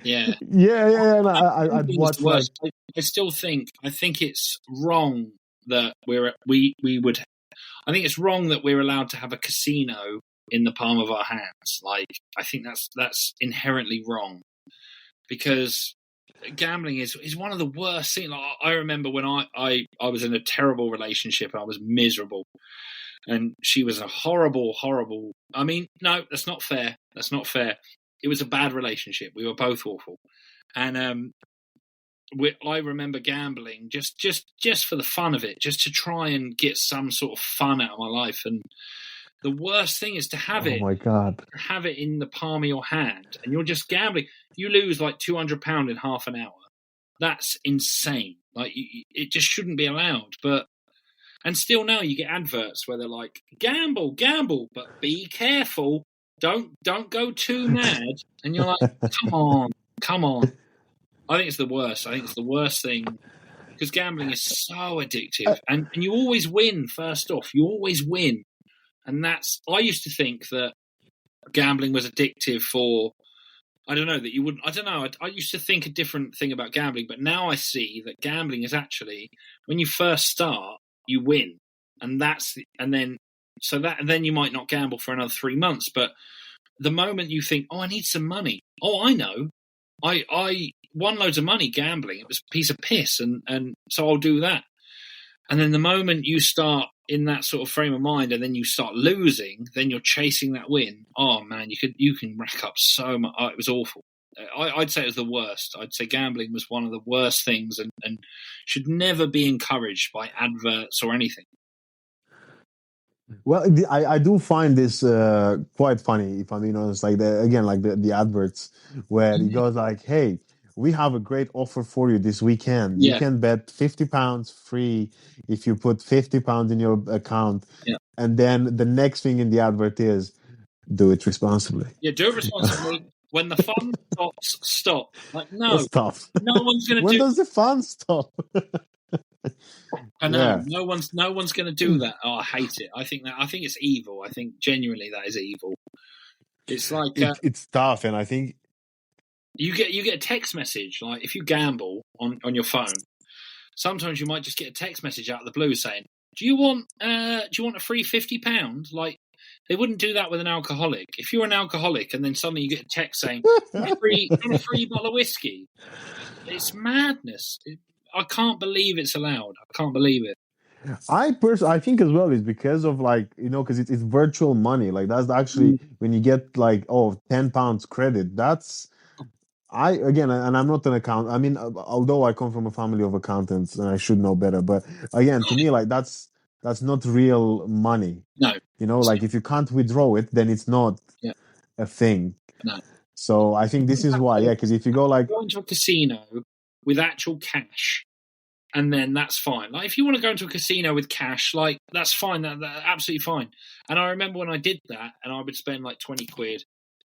Yeah, yeah, and I'd gambling's watch the like, worst. I still think it's wrong that we would. I think it's wrong that we're allowed to have a casino in the palm of our hands. Like, I think that's inherently wrong because gambling is one of the worst things. Like, I remember when I was in a terrible relationship. I was miserable, and she was a horrible. I mean, no, that's not fair. That's not fair. It was a bad relationship. We were both awful, and I remember gambling just for the fun of it, just to try and get some sort of fun out of my life. And the worst thing is to have oh my God. in the palm of your hand, and you're just gambling. You lose like £200 in half an hour. That's insane. Like, it just shouldn't be allowed. And still now you get adverts where they're like, gamble, but be careful. Don't go too mad. And you're like, come on. I think it's the worst. I think it's the worst thing because gambling is so addictive, and you always win. First off, you always win, and I used to think that gambling was addictive for. I don't know that you wouldn't. I don't know. I used to think a different thing about gambling, but now I see that gambling is actually when you first start, you win, and then you might not gamble for another 3 months, but the moment you think, oh, I need some money. Oh, I know. I won loads of money gambling. It was a piece of piss, and so I'll do that. And then the moment you start in that sort of frame of mind, and then you start losing, then you're chasing that win. Oh man, you can rack up so much. Oh, it was awful. I'd say it was the worst. I'd say gambling was one of the worst things, and should never be encouraged by adverts or anything. Well, I do find this quite funny, if I'm being honest. Like the adverts where it goes like, "Hey, we have a great offer for you this weekend. You Yeah. can bet £50 free if you put £50 in your account." Yeah. And then the next thing in the advert is, "Do it responsibly." Yeah, do it responsibly. When the fun stops, stop. Like, no, Stop. no one's going to When do. does the fun stop? I know. Yeah. No one's going to do that. Oh, I hate it. I think it's evil. I think genuinely that is evil. It's like It's tough, and I think you get a text message. Like, if you gamble on your phone, sometimes you might just get a text message out of the blue saying, "Do you want a free £50?" Like, they wouldn't do that with an alcoholic. If you're an alcoholic and then suddenly you get a text saying, "You want a free bottle of whiskey?" It's madness. I can't believe it's allowed. I can't believe it. I think as well is because of because it's virtual money. Like that's actually when you get like £10 credit. That's and I'm not an accountant. I mean, although I come from a family of accountants and I should know better, but again, to me, like that's not real money. No. Like if you can't withdraw it, then it's not a thing. No. So I think this is why, because if you go into a casino with actual cash, and then that's fine. Like, if you want to go into a casino with cash, like, that's fine. That's absolutely fine. And I remember when I did that, and I would spend like 20 quid,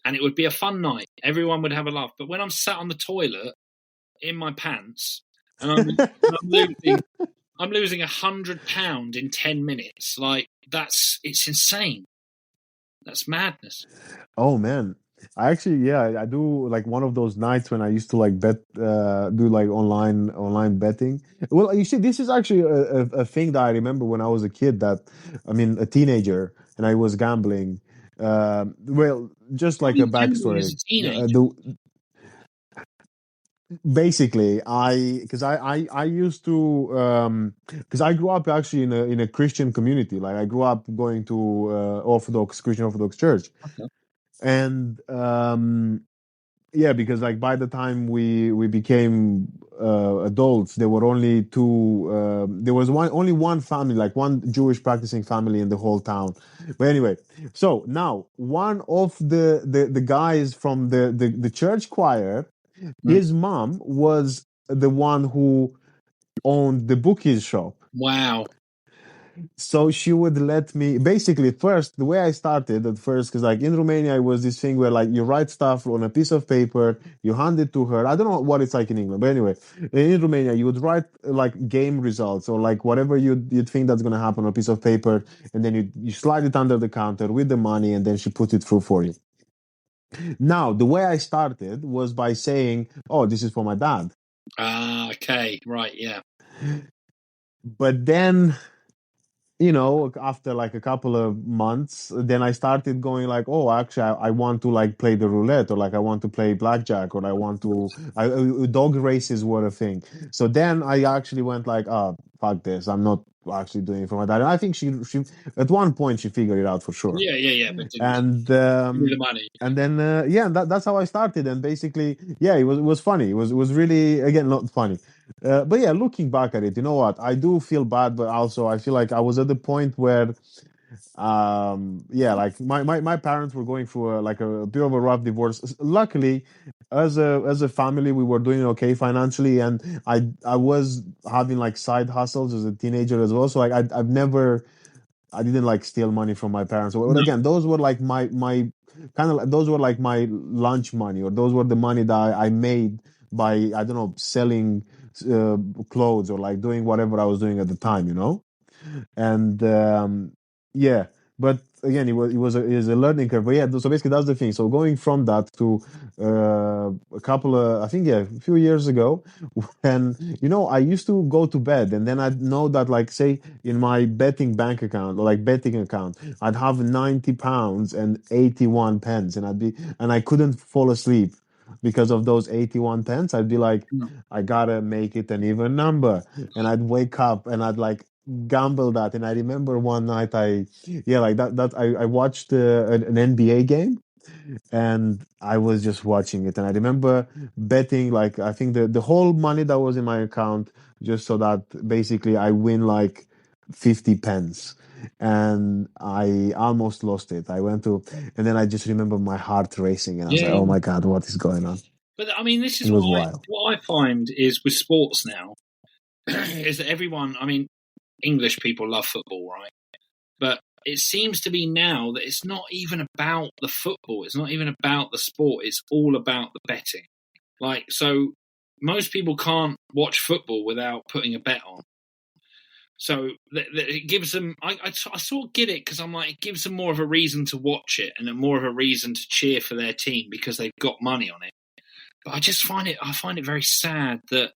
and it would be a fun night. Everyone would have a laugh. But when I'm sat on the toilet in my pants, and I'm losing £100 in 10 minutes, like, it's insane. That's madness. Oh man. I actually, I do like one of those nights when I used to like bet, do like online betting. Well, you see, this is actually a thing that I remember when I was a kid. A teenager, and I was gambling. Well, just like a backstory. As a teenager. Basically, I used to because I grew up actually in a Christian community. Like I grew up going to Christian Orthodox church. Okay. And Yeah, because like by the time we became adults, there were only two. There was only one family, like one Jewish practicing family in the whole town. But anyway, so now one of the guys from the church choir, his mom was the one who owned the bookies shop. Wow. So she would let me basically first the way I started at first, because like in Romania it was this thing where like you write stuff on a piece of paper, you hand it to her. I don't know what it's like in England, but anyway, in Romania you would write like game results or like whatever you'd think that's gonna happen on a piece of paper, and then you slide it under the counter with the money, and then she put it through for you. Now the way I started was by saying, "Oh, this is for my dad." Ah, okay, right, yeah. But then after like a couple of months, then I started going like, oh, actually, I want to like play the roulette, or like I want to play blackjack, or I want to. Dog races were a thing. So then I actually went like, fuck this, I'm not actually doing it for my dad. And I think she at one point she figured it out for sure. Yeah, but And give me the money. and then that's how I started. And basically, yeah, it was funny. It was really, again, not funny. But yeah, looking back at it, you know what? I do feel bad, but also I feel like I was at the point where, like my parents were going through a bit of a rough divorce. Luckily, as a family, we were doing okay financially, and I was having like side hustles as a teenager as well. So like I didn't like steal money from my parents. But again, those were like my kind of like, those were like my lunch money, or those were the money that I made by, I don't know, selling clothes or like doing whatever I was doing at the time, and yeah. But again, it was a learning curve. But yeah, so basically that's the thing. So going from that to a couple of, I think, yeah, a few years ago, when I used to go to bed, and then I'd know that, like, say in my betting bank account, or like betting account, I'd have £90 and 81 pence, and I couldn't fall asleep because of those 81 pence. I'd be like, I gotta make it an even number, and I'd wake up and I'd like gamble that. And I remember one night I watched an NBA game, and I was just watching it, and I remember betting, like, I think the whole money that was in my account, just so that basically I win like 50 pence, and I almost lost it. And then I just remember my heart racing, and I was like, oh my God, what is going on? But I mean, this is wild. What I find is with sports now is that everyone, I mean, English people love football, right? But it seems to be now that it's not even about the football. It's not even about the sport. It's all about the betting. Like, so most people can't watch football without putting a bet on. So it gives them, I sort of get it, because I'm like, it gives them more of a reason to watch it and more of a reason to cheer for their team because they've got money on it. But I just find it very sad that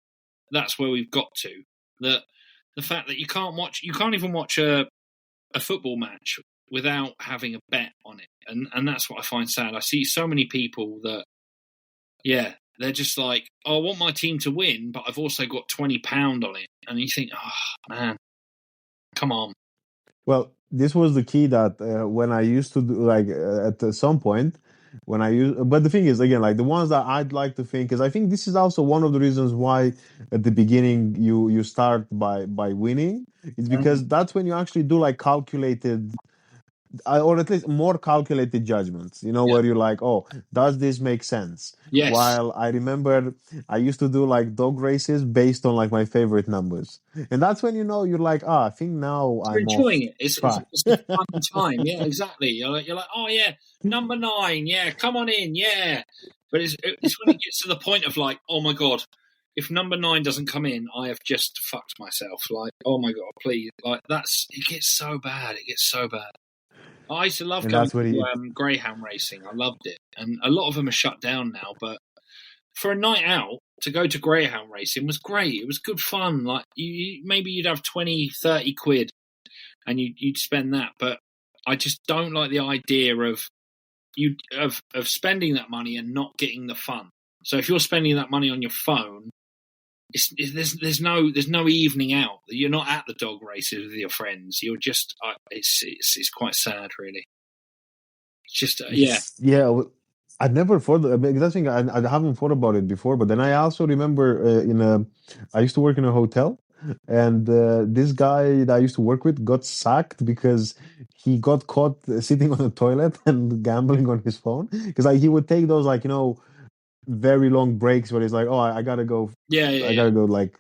that's where we've got to. That the fact that you can't even watch a football match without having a bet on it, and that's what I find sad. I see so many people that, yeah, they're just like, oh, I want my team to win, but I've also got £20 on it, and you think, oh man, come on. Well, this was the key that when I used to do, like, at some point when I use, but the thing is, again, like the ones that I'd like to think is, I think this is also one of the reasons why at the beginning you start by winning. It's because that's when you actually do like calculated, or at least more calculated judgments, where you're like, oh, does this make sense? Yes. While I remember I used to do like dog races based on like my favorite numbers. And that's when, you're like, I think now you're I'm enjoying it. It's a fun time. Yeah, exactly. You're like, oh yeah, number 9. Yeah, come on in. Yeah. But it's when it gets to the point of like, oh my God, if number 9 doesn't come in, I have just fucked myself. Like, oh my God, please. Like, it gets so bad. It gets so bad. I used to love going to greyhound racing. I loved it. And a lot of them are shut down now. But for a night out, to go to greyhound racing was great. It was good fun. Like, maybe you'd have 20, 30 quid and you'd spend that. But I just don't like the idea of spending that money and not getting the fun. So if you're spending that money on your phone, there's no evening out. You're not at the dog races with your friends. You're just it's quite sad, really. It's just yeah. I never thought. I mean, that's the thing. I haven't thought about it before. But then I also remember I used to work in a hotel, and this guy that I used to work with got sacked because he got caught sitting on the toilet and gambling on his phone. Because like he would take those like very long breaks where he's like, oh, I gotta go, Yeah, I gotta go like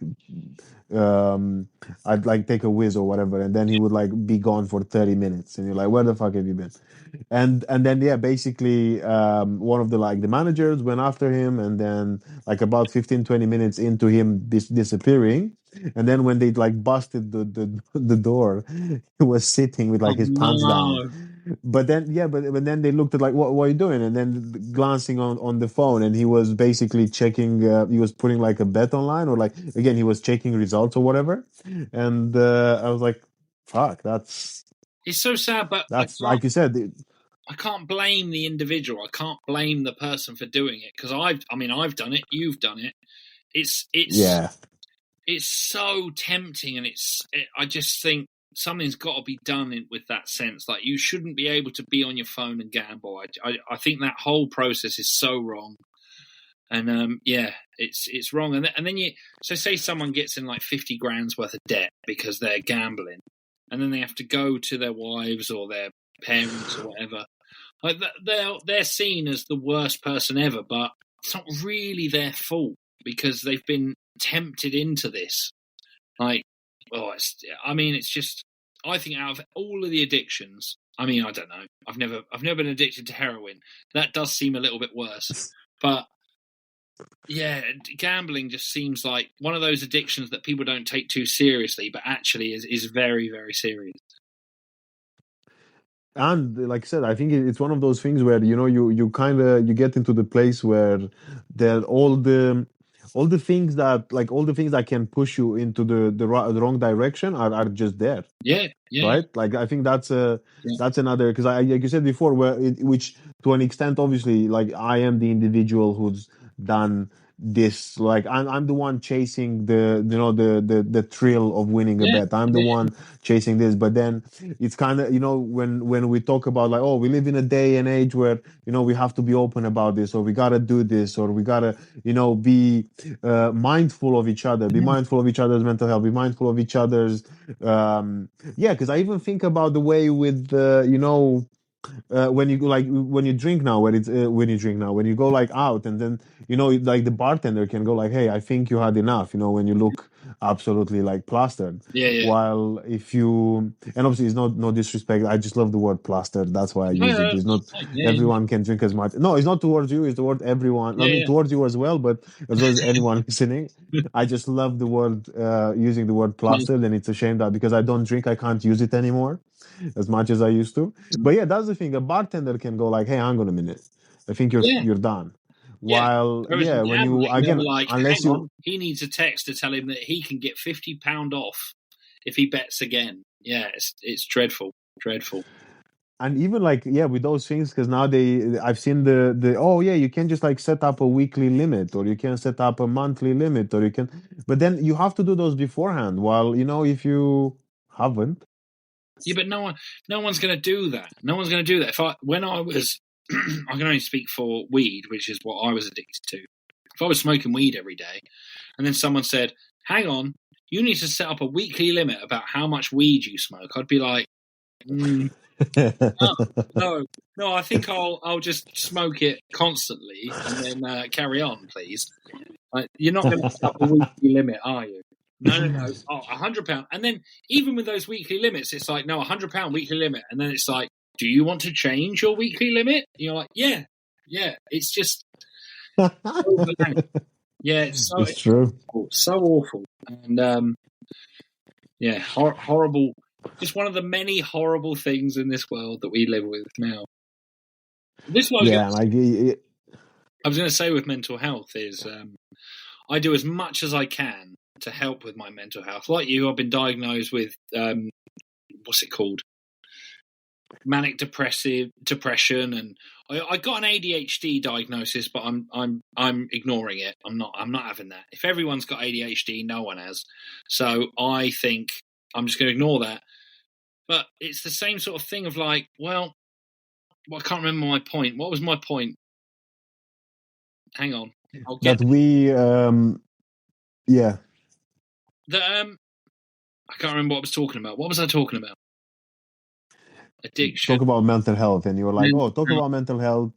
um I'd like take a whiz or whatever, and then he would like be gone for 30 minutes, and you're like, where the fuck have you been? And then yeah, basically one of the like the managers went after him, and then like about 15-20 minutes into him disappearing, and then when they like busted the door, he was sitting with Oh like his pants down. no. But then yeah, but then they looked at like what are you doing, and then glancing on the phone, and he was basically checking, he was putting like a bet online, or like again he was checking results or whatever. And I was like, fuck, It's so sad, but that's like you said, I can't blame the individual. I can't blame the person for doing it, because I've done it. You've done it. It's yeah. it's so tempting, and I just think something's got to be done with that sense. Like, you shouldn't be able to be on your phone and gamble. I think that whole process is so wrong. And yeah, it's wrong. And then so say someone gets in like 50 grand's worth of debt because they're gambling, and then they have to go to their wives or their parents or whatever. Like, they're seen as the worst person ever, but it's not really their fault because they've been tempted into this. Like, it's just, I think out of all of the addictions, I don't know. I've never been addicted to heroin. That does seem a little bit worse, but yeah, gambling just seems like one of those addictions that people don't take too seriously, but actually is very, very serious. And like I said, I think it's one of those things where you kind of you get into the place where there all the things that can push you into the wrong direction are just there. Yeah, Right, like I think that's another, because I like you said before, which to an extent obviously, like I am the individual who's done this, like I'm the one chasing the thrill of winning a bet. I'm the one chasing this, but then it's kind of when we talk about like, oh, we live in a day and age where we have to be open about this, or we gotta do this, or we gotta be mindful of each other, be mindful of each other's mental health, be mindful of each other's yeah, because I even think about the way with when you drink now, when you go like out, and then like the bartender can go like, hey, I think you had enough, when you look absolutely like plastered. yeah. While if you, and obviously it's no disrespect, I just love the word plastered, that's why I use it. It's not everyone can drink as much. No, it's not towards you, it's toward everyone. I mean towards you as well, but as well as anyone listening. I just love the word, using the word plastered, and it's a shame that because I don't drink, I can't use it anymore as much as I used to. But yeah, that's the thing. A bartender can go like, "Hey, hang on a minute, I think you're done." While when you again, like, unless hang on, he needs a text to tell him that he can get £50 off if he bets again. Yeah, it's dreadful. And even like with those things, because now I've seen the oh yeah, you can just like set up a weekly limit, or you can set up a monthly limit, or you can, but then you have to do those beforehand. While if you haven't. Yeah, but no one's going to do that. No one's going to do that. When I was, I can only speak for weed, which is what I was addicted to. If I was smoking weed every day, and then someone said, "Hang on, you need to set up a weekly limit about how much weed you smoke," I'd be like, no, I think I'll just smoke it constantly and then carry on, please. Like, you're not going to set up a weekly limit, are you? No. Oh, £100. And then even with those weekly limits, it's like, no, £100 weekly limit. And then it's like, do you want to change your weekly limit? And you're like, yeah. It's just, yeah, it's true. So awful. And yeah, horrible. Just one of the many horrible things in this world that we live with now. This one, I was going to say with mental health is, I do as much as I can to help with my mental health. Like you, I've been diagnosed with what's it called? Manic depression, and I got an ADHD diagnosis, but I'm ignoring it. I'm not having that. If everyone's got ADHD, no one has. So I think I'm just going to ignore that. But it's the same sort of thing of like, well, I can't remember my point. What was my point? hang on. I'll get that we yeah. I can't remember what I was talking about. What was I talking about? Addiction. Talk about mental health, and you were like, Mental "Oh, talk health. about mental health.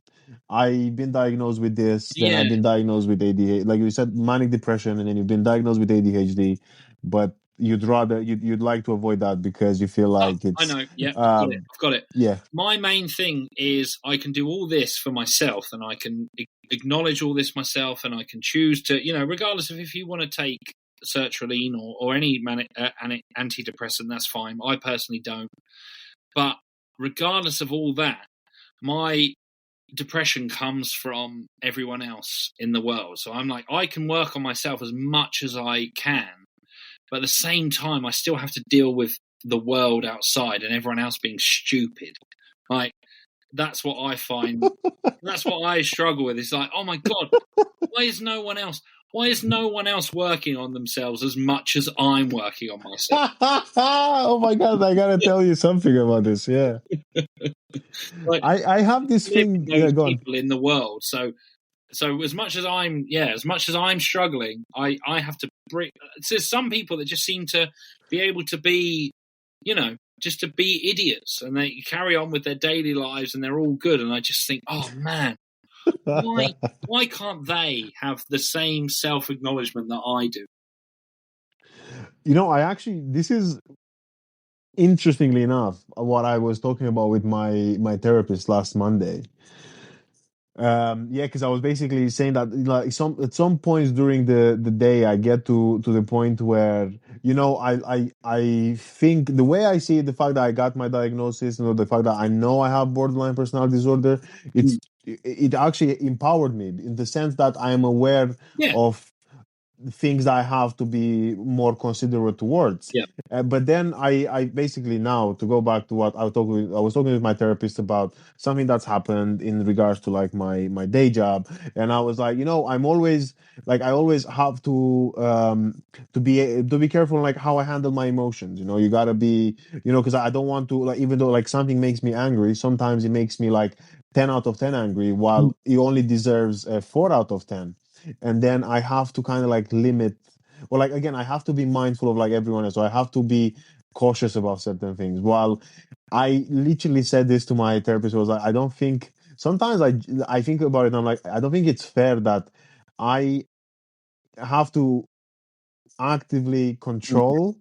I've been diagnosed with this, then Yeah. I've been diagnosed with ADHD, like you said, manic depression, and then you've been diagnosed with ADHD, but you'd like to avoid that because you feel like I it's know. Yeah, I've got it. yeah. My main thing is I can do all this for myself, and I can acknowledge all this myself, and I can choose to, regardless of if you want to take sertraline or any antidepressant, that's fine. I personally don't. But regardless of all that, my depression comes from everyone else in the world. So I'm like, I can work on myself as much as I can, but at the same time, I still have to deal with the world outside and everyone else being stupid. Like, that's what I find. That's what I struggle with. It's like, oh my God, why is no one else working on themselves as much as I'm working on myself? Oh my God, I gotta tell you something about this. Yeah. Like, I have this thing. those Yeah, go on. people in the world. So as much as I'm struggling, I have to bring. There's some people that just seem to be able to be, just to be idiots, and they carry on with their daily lives, and they're all good. And I just think, oh man, why can't they have the same self-acknowledgement that I do? This is interestingly enough what I was talking about with my therapist last Monday. Because I was basically saying that like at some points during the day I get to the point where I think the way I see it, the fact that I got my diagnosis, the fact that I know I have borderline personality disorder, it actually empowered me in the sense that I am aware of things that I have to be more considerate towards. Yeah. But then I basically, now to go back to what I was talking with my therapist about something that's happened in regards to like my day job, and I was like, I'm always like, I always have to be careful like how I handle my emotions. You gotta be, because I don't want to, like, even though like something makes me angry, sometimes it makes me like 10 out of 10 angry, while it only deserves a 4 out of 10. And then I have to kind of like limit, or like, again, I have to be mindful of like everyone else. So I have to be cautious about certain things. While I literally said this to my therapist, was like, I don't think, sometimes I think about it and I'm like, I don't think it's fair that I have to actively control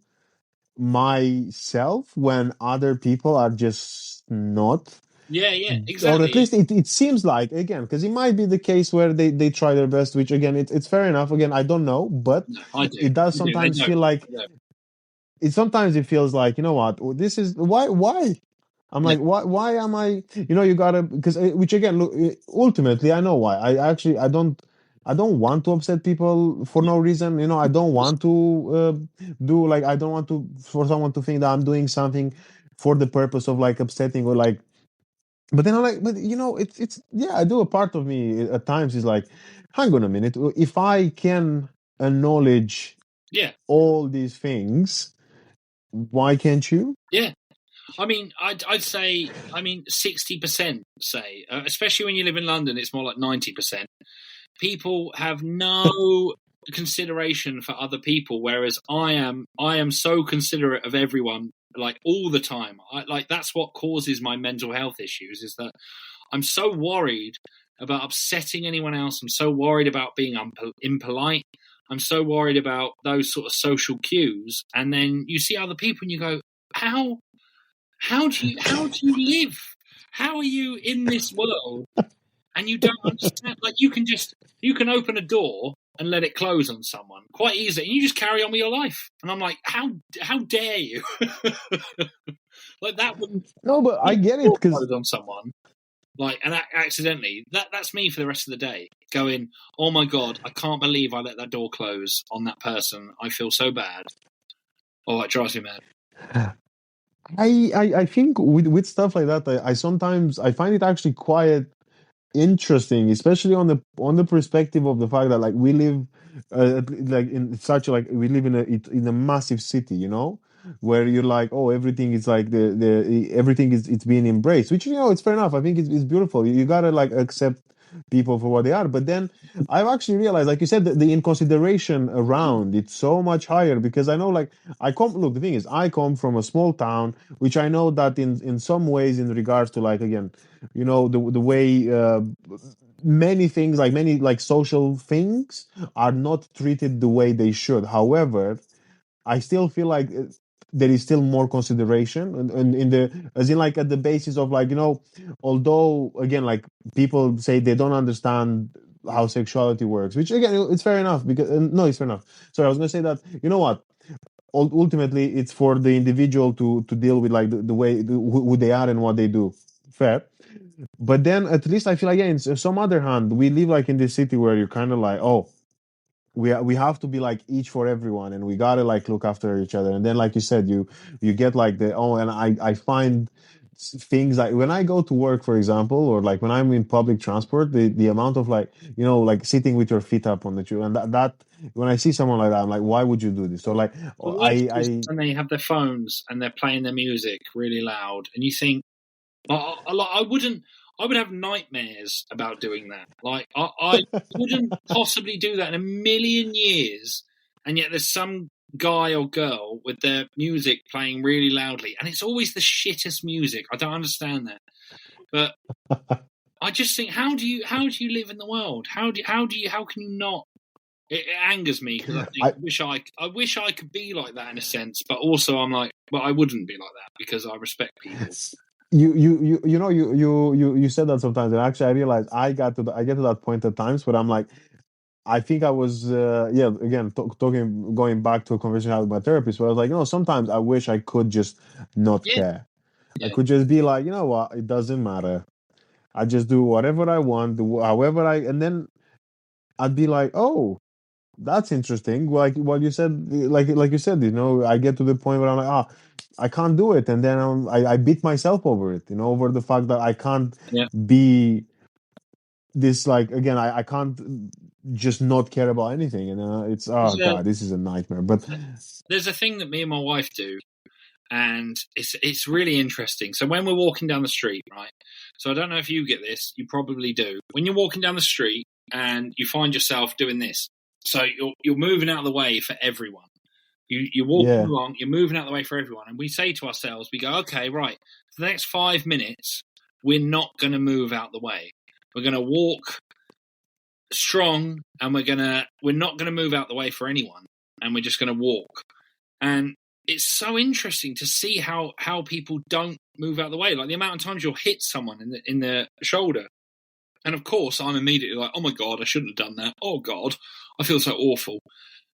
myself when other people are just not. Yeah, exactly. Or at least it seems like, again, because it might be the case where they try their best, which again, it's fair enough. Again, I don't know, but I do. it does sometimes feel like sometimes it feels like, what, this is why I'm like, why am I, you gotta, because which again, look, ultimately I know why. I don't want to upset people for no reason. I don't want to do like, I don't want to, for someone to think that I'm doing something for the purpose of like upsetting or like. But then I'm like, but it's yeah, I do. A part of me at times is like, hang on a minute, if I can acknowledge all these things, why can't you? Yeah. I mean, I'd say, 60%, say, especially when you live in London, it's more like 90%. People have no consideration for other people, whereas I am so considerate of everyone, like all the time. That's what causes my mental health issues, is that I'm so worried about upsetting anyone else. I'm so worried about being impolite. I'm so worried about those sort of social cues. And then you see other people and you go, how do you live? How are you in this world? And you don't understand. Like, you can open a door and let it close on someone quite easily, and you just carry on with your life. And I'm like, how dare you? Like, that wouldn't. No, but I get it, because on someone, like, and accidentally, that's me for the rest of the day. Going, oh my God, I can't believe I let that door close on that person. I feel so bad. Oh, it drives me mad. I think with stuff like that, I sometimes I find it actually quite interesting, especially on the perspective of the fact that like we live like in such like we live in a massive city, where you're like, oh, everything is like everything is it's being embraced, which it's fair enough. I think it's beautiful. You gotta like accept people for what they are. But then I've actually realized, like you said, the inconsideration around it's so much higher, because I know, like, the thing is, I come from a small town, which I know that in some ways, in regards to, like, again, the way many things, like many like social things, are not treated the way they should. However, I still feel like there is still more consideration, and in the, as in, like, at the basis of, like, although, again, like, people say they don't understand how sexuality works, which, again, it's fair enough, because no, it's fair enough. So I was going to say that, you know what, ultimately it's for the individual to deal with, like, the way, who they are and what they do. Fair. But then at least I feel like, yeah, in some other hand, we live, like, in this city where you're kind of like, oh, we have to be like each for everyone, and we gotta, like, look after each other. And then, like you said, you get, like, and I find things, like, when I go to work, for example, or, like, when I'm in public transport, the amount of, like, like, sitting with your feet up on the tube, and that when I see someone like that, I'm like, why would you do this? Or, like, The worst is I when they have their phones and they're playing their music really loud, and you think, I would have nightmares about doing that. Like, I wouldn't possibly do that in a million years, and yet there's some guy or girl with their music playing really loudly, and it's always the shittest music. I don't understand that, but I just think, how do you live in the world? How can you not? It angers me, because I think I wish I could be like that in a sense, but also I'm like, well, I wouldn't be like that, because I respect people. You said that sometimes, and actually I realized I get to that point at times where I'm like, I think I was again, going back to a conversation I had with my therapist, where I was like, sometimes I wish I could just not Yeah, care. I yeah. could just be like, you know what, it doesn't matter. I just do whatever I want, however and then I'd be like, oh, that's interesting. Like what you said, like you said, I get to the point where I'm like, I can't do it, and then I beat myself over it, over the fact that I can't Yeah. be this, like, again, I can't just not care about anything, and it's god, this is a nightmare. But there's a thing that me and my wife do, and it's really interesting. So when we're walking down the street, right? So I don't know if you get this, you probably do. When you're walking down the street and you find yourself doing this, so you're moving out of the way for everyone. You're walking along, you're moving out of the way for everyone, and we say to ourselves, we go, okay, right, for the next 5 minutes, we're not going to move out the way. We're going to walk strong, and we're not going to move out the way for anyone, and we're just going to walk. And it's so interesting to see how people don't move out the way. Like, the amount of times you'll hit someone in the shoulder, and of course I'm immediately like, oh my god, I shouldn't have done that. Oh god, I feel so awful.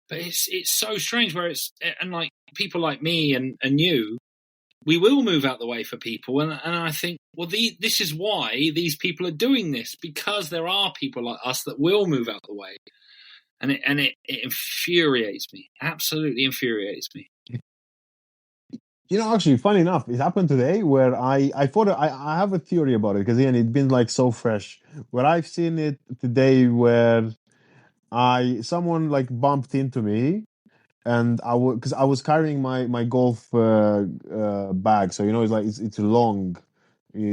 But it's so strange, where and like people like me and you, we will move out the way for people, and I think, well, this is why these people are doing this, because there are people like us that will move out the way, and it infuriates me, absolutely infuriates me. Actually, funny enough, it happened today where I thought I have a theory about it, because, again, it's been, like, so fresh. Where I've seen it today, where someone, like, bumped into me, and because I was carrying my golf bag, so it's like it's long.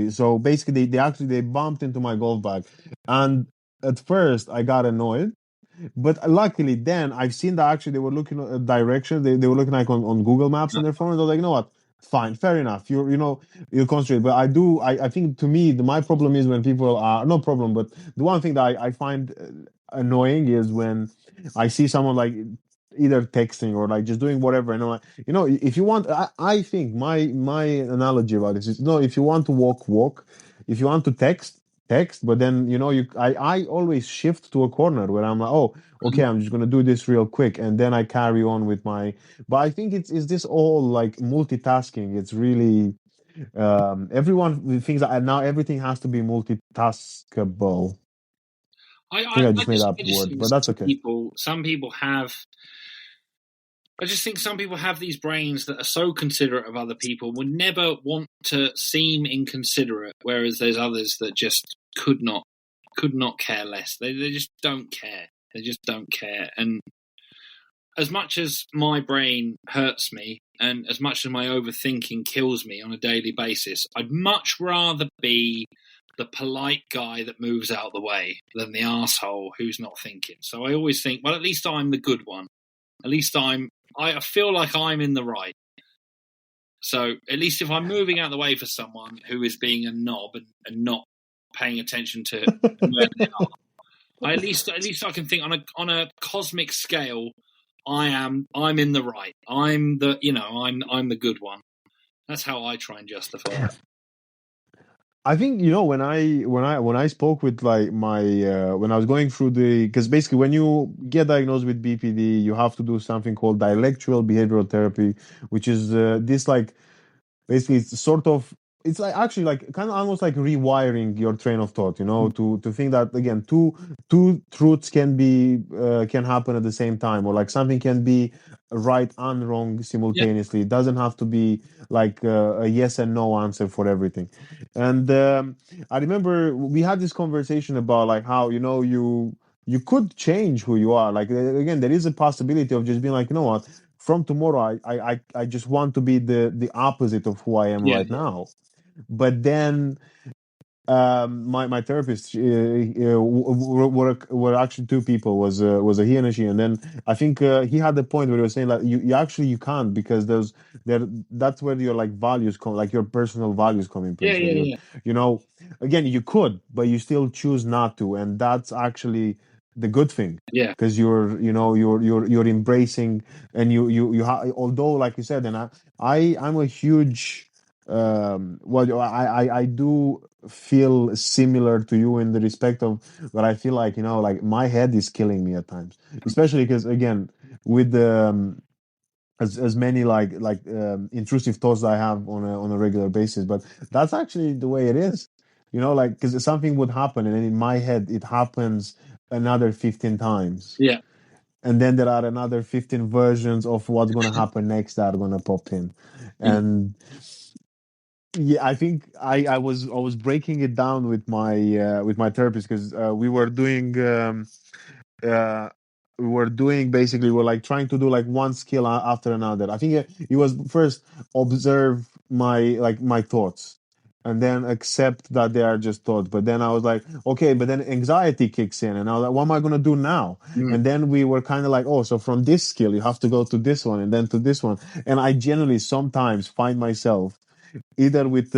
So basically, they bumped into my golf bag, and at first I got annoyed. But luckily, then I've seen that actually they were looking at directions. They were looking, like, on Google Maps on their phones. I was like, you know what? Fine, fair enough. You'll concentrate. But I think, to me, my problem is when people are, no problem. But the one thing that I find annoying is when I see someone, like, either texting or, like, just doing whatever, and I'm like, if you want, I think my analogy about this is, if you want to walk. If you want to text, but then I always shift to a corner where I'm like, oh, okay, I'm just gonna do this real quick, and then I carry on with my. But I think it's this all, like, multitasking. It's really everyone thinks that now everything has to be multitaskable. I think I just made up word, but that's okay. Some people have. I just think some people have these brains that are so considerate of other people, would never want to seem inconsiderate, whereas there's others that just could not care less. They just don't care. They just don't care. And as much as my brain hurts me, and as much as my overthinking kills me on a daily basis, I'd much rather be the polite guy that moves out of the way than the asshole who's not thinking. So I always think, well, at least I'm the good one. At least I feel like I'm in the right. So at least if I'm moving out of the way for someone who is being a knob and not paying attention to where they are, at least I can think on a cosmic scale, I'm in the right. I'm the good one. That's how I try and justify it. I think when I spoke with like my when I was going through because basically when you get diagnosed with BPD, you have to do something called dialectual behavioral therapy, which is this like basically it's like actually like kind of almost like rewiring your train of thought, to think that again two truths can happen at the same time, or like something can be right and wrong simultaneously. It doesn't have to be like a yes and no answer for everything. And I remember we had this conversation about like how you could change who you are. Like again, there is a possibility of just being like, what, from tomorrow I just want to be the opposite of who I am right now. But then my therapist were actually two people, was a he and a she, and then I think he had the point where he was saying like you can't, because that's where your like values come, like your personal values come in place. Again, you could, but you still choose not to, and that's actually the good thing. Because you're embracing, and although like you said, and I'm a huge I do feel similar to you in the respect of what I feel like, like my head is killing me at times, especially because again, with the as many like intrusive thoughts I have on a regular basis. But that's actually the way it is, like, because something would happen and then in my head it happens another 15 times, and then there are another 15 versions of what's going to happen next that are going to pop in. And I think I was breaking it down with my therapist, because we were doing basically, we're like trying to do like one skill after another. I think it was first observe my thoughts, and then accept that they are just thoughts. But then I was like, okay, but then anxiety kicks in, and I was like, what am I gonna do now? And then we were kind of like, oh, so from this skill you have to go to this one and then to this one. And I generally sometimes find myself either with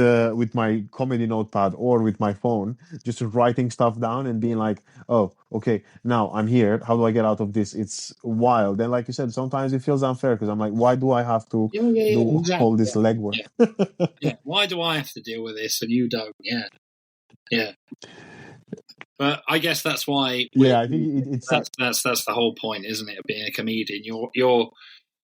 my comedy notepad or with my phone, just writing stuff down and being like, oh, okay, now I'm here, how do I get out of this? It's wild. Then like you said, sometimes it feels unfair, because I'm like, why do I have to do exactly. all this legwork? Why do I have to deal with this and you don't? But I guess that's why I think that's the whole point, isn't it, of being a comedian? You're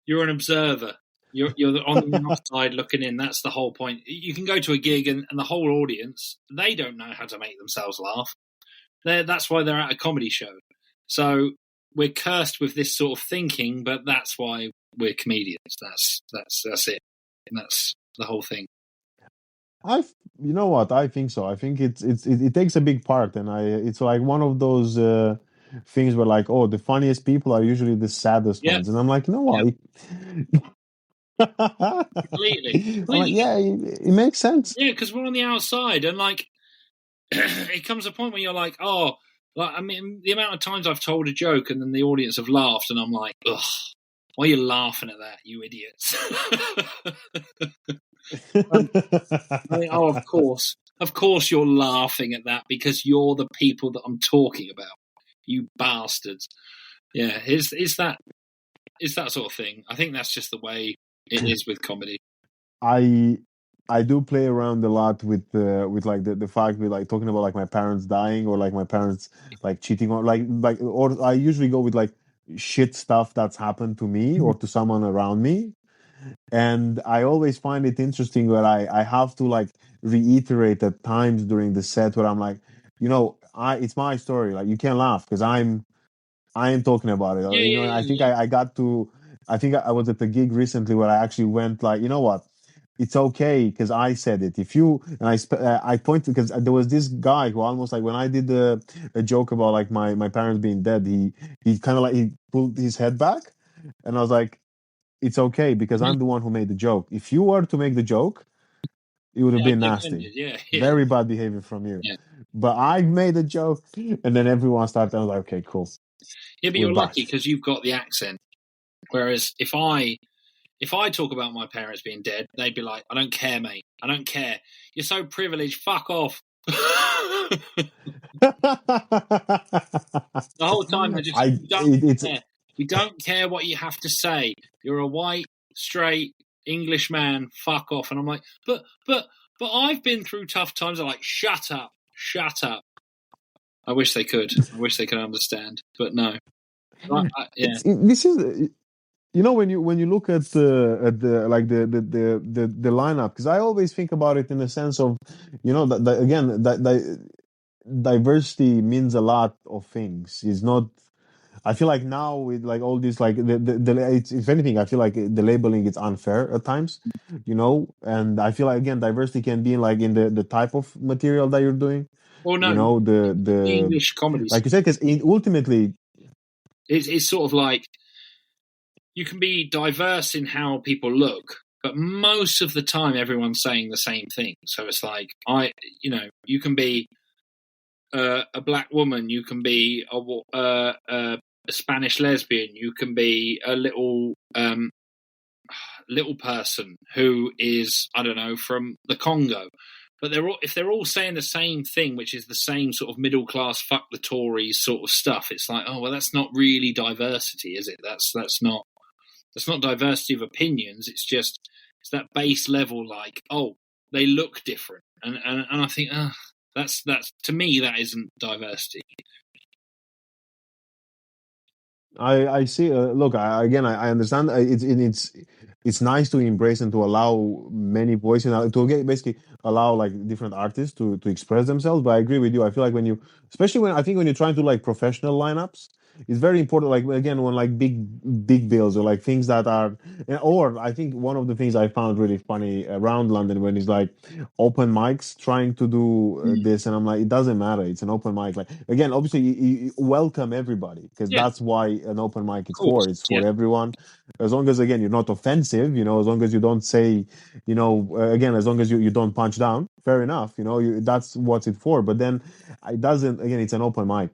an observer. You're on the outside looking in. That's the whole point. You can go to a gig and the whole audience, they don't know how to make themselves laugh. That's why they're at a comedy show. So we're cursed with this sort of thinking, but that's why we're comedians. That's it. And that's the whole thing. You know what? I think so. I think it takes a big part, and it's like one of those things where like, oh, the funniest people are usually the saddest ones, and I'm like, you know what? Completely. Like, it makes sense. Yeah, because we're on the outside, and like, it comes a point where you're like, oh, like, I mean, the amount of times I've told a joke and then the audience have laughed, and I'm like, ugh, why are you laughing at that, you idiots? Oh, of course you're laughing at that because you're the people that I'm talking about, you bastards. Yeah, it's that sort of thing. I think that's just the way it is with comedy. I do play around a lot with like the fact with like talking about like my parents dying, or like my parents like cheating, or like or I usually go with like shit stuff that's happened to me or to someone around me. And I always find it interesting where I have to like reiterate at times during the set where I'm like, it's my story, like you can't laugh because I am talking about it. I think I think I was at a gig recently where I actually went like, you know what, it's okay because I said it. If you and I pointed, because there was this guy who almost like, when I did a joke about like my parents being dead, he kind of like, he pulled his head back, and I was like, it's okay because I'm the one who made the joke. If you were to make the joke, it would have I'd been be nasty. offended. Yeah, yeah, Very bad behavior from you. yeah. But I made a joke, and then everyone started. I was like, okay, cool. Yeah, but We're you're lucky back. because you've got the accent. Whereas if I talk about my parents being dead, they'd be like, "I don't care, mate. I don't care. You're so privileged. Fuck off." The whole time they just don't care. We don't care what you have to say. You're a white, straight English man. Fuck off. And I'm like, but I've been through tough times. I'm like, shut up. I wish they could. I wish they could understand, but no. Yeah. This is, you know, when you look at the like the lineup, because I always think about it in the sense of, you know, that again, that diversity means a lot of things. It's not. I feel like now with like all this, like it's, if anything, I feel like the labeling is unfair at times, you know. And I feel like again, diversity can be like in the type of material that you're doing, Well, no, you know, the the English comedy, like you said, because ultimately, it's sort of like you can be diverse in how people look, but most of the time everyone's saying the same thing. So it's like you can be a black woman, you can be a Spanish lesbian, you can be a little person who is, I don't know, from the Congo. But if they're all saying the same thing, which is the same sort of middle class fuck the Tories sort of stuff, it's like, oh well, that's not really diversity, is it? That's not diversity of opinions. It's that base level, like, oh, they look different, and I think, that's to me that isn't diversity. I see. Look, I understand. It's nice to embrace and to allow many voices, basically allow like different artists to express themselves. But I agree with you. I feel like especially when you're trying to like professional lineups, it's very important. Like again, when like big bills or like things that are, or I think one of the things I found really funny around London when it's like open mics trying to do this, and I'm like, it doesn't matter. It's an open mic. Like again, obviously, you welcome everybody because that's why an open mic is for. It's for everyone. As long as again you're not offensive, you know, as long as you don't say, you know, again, as long as you don't punch down, fair enough. You know, that's what's it for. But then it doesn't. Again, it's an open mic.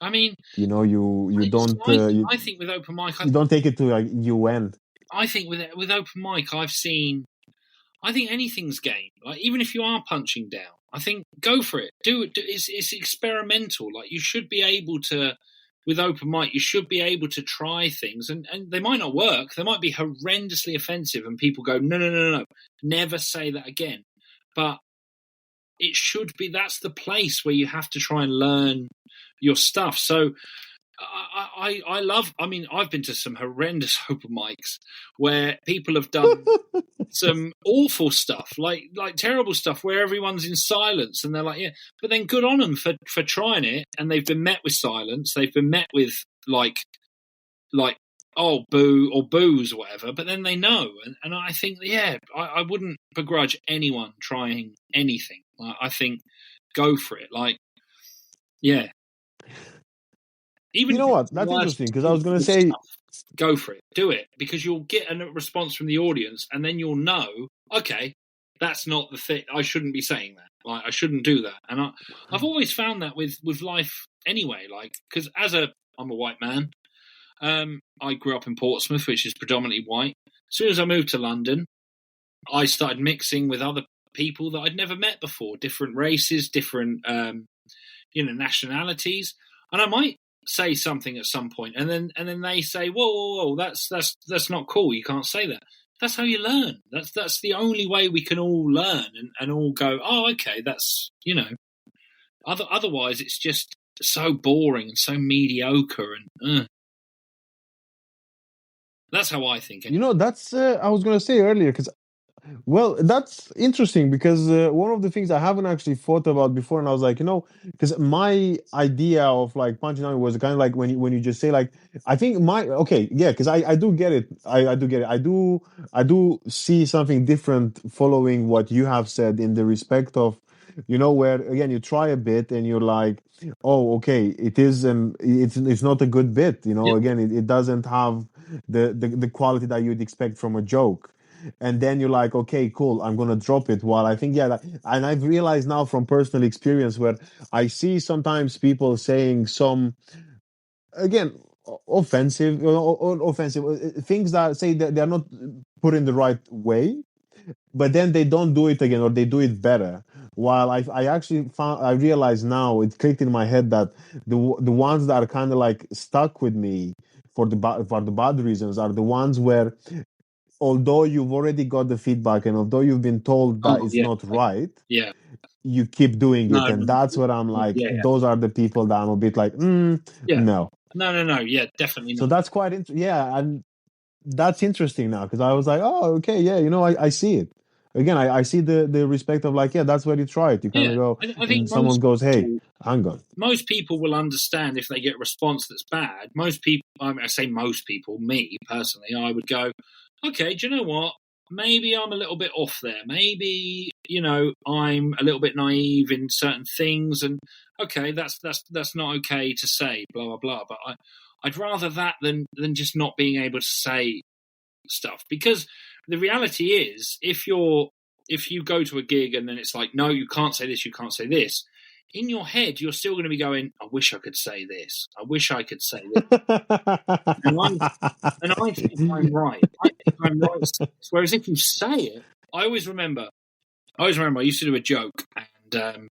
I mean, you know, you don't. I think with open mic, you don't take it to like UN. I think with open mic, I think anything's game. Like even if you are punching down, I think go for it. Do it. It's experimental. Like you should be able to, with open mic, you should be able to try things, and they might not work. They might be horrendously offensive, and people go, no, never say that again. But it should be. That's the place where you have to try and learn your stuff. So I love. I mean, I've been to some horrendous open mics where people have done some awful stuff, like terrible stuff, where everyone's in silence, and they're like, yeah. But then good on them for trying it, and they've been met with silence. They've been met with like oh boo or boos or whatever. But then they know, and I think I wouldn't begrudge anyone trying anything. I think go for it. Like yeah. Even you know what? That's interesting because I was going to say, go for it, do it, because you'll get a response from the audience, and then you'll know, okay, that's not the thing. I shouldn't be saying that. Like I shouldn't do that. And I've always found that with life anyway. Like because I'm a white man. I grew up in Portsmouth, which is predominantly white. As soon as I moved to London, I started mixing with other people that I'd never met before, different races, different nationalities, and I might say something at some point, and then they say, whoa, that's not cool. You can't say that. That's how you learn. That's the only way we can all learn and all go, oh, okay, that's Otherwise, it's just so boring and so mediocre, and that's how I think. You know, that's I was going to say earlier because. Well, that's interesting because one of the things I haven't actually thought about before, and I was like, you know, because my idea of like punching down was kind of like when you just say like, I think because I do get it, I do get it, I do see something different following what you have said in the respect of, you know, where again you try a bit and you're like, oh, okay, it's not a good bit, you know, again it doesn't have the quality that you'd expect from a joke. and then you're like, okay, cool, I'm gonna drop it. While I think, yeah, and I've realized now from personal experience where I see sometimes people saying some, again, offensive or offensive things that say that they're not put in the right way, but then they don't do it again or they do it better. While I actually found, I realize now, it clicked in my head that the ones that are kind of like stuck with me for the bad reasons are the ones where, although you've already got the feedback and although you've been told that Oh it's yeah, not right, yeah. you keep doing it, No, and no, that's what I'm like. yeah, Those are the people that I'm a bit like, yeah. no. No, yeah, definitely So not. that's quite yeah, and that's interesting now because I was like, oh, okay, yeah, I see it. Again, I see the respect of like, yeah, that's where you try it. You kind Yeah, of go, I think and someone goes, hey, hang on. most people will understand if they get a response that's bad. Most people, I say most people, me personally, I would go, okay, do you know what? Maybe I'm a little bit off there. Maybe, I'm a little bit naive in certain things, and okay, that's not okay to say, blah blah blah. But I'd rather that than just not being able to say stuff, because the reality is, if you go to a gig and then it's like, no, you can't say this, you can't say this, in your head you're still going to be going, I wish I could say this, I wish I could say this. and I think I'm right. Whereas if you say it, I always remember I used to do a joke, and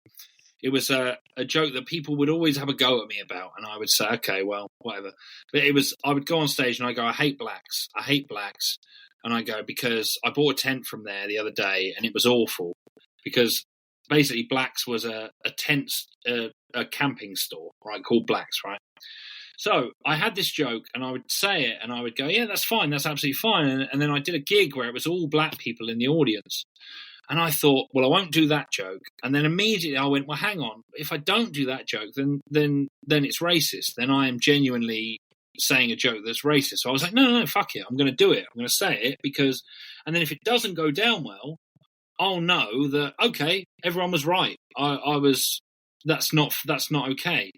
it was a joke that people would always have a go at me about, and I would say, okay, well, whatever. But I would go on stage and I go, I hate blacks, and I go, because I bought a tent from there the other day, and it was awful, because basically Blacks was a tent, a camping store, right, called Blacks, right? So I had this joke, and I would say it, and I would go, yeah, that's fine, that's absolutely fine. And then I did a gig where it was all black people in the audience. And I thought, well, I won't do that joke. And then immediately I went, well, hang on. If I don't do that joke, then it's racist. Then I am genuinely saying a joke that's racist. So I was like, no, fuck it. I'm going to do it. I'm going to say it because, and then if it doesn't go down well, I'll know that, okay, everyone was right. I was, that's not okay.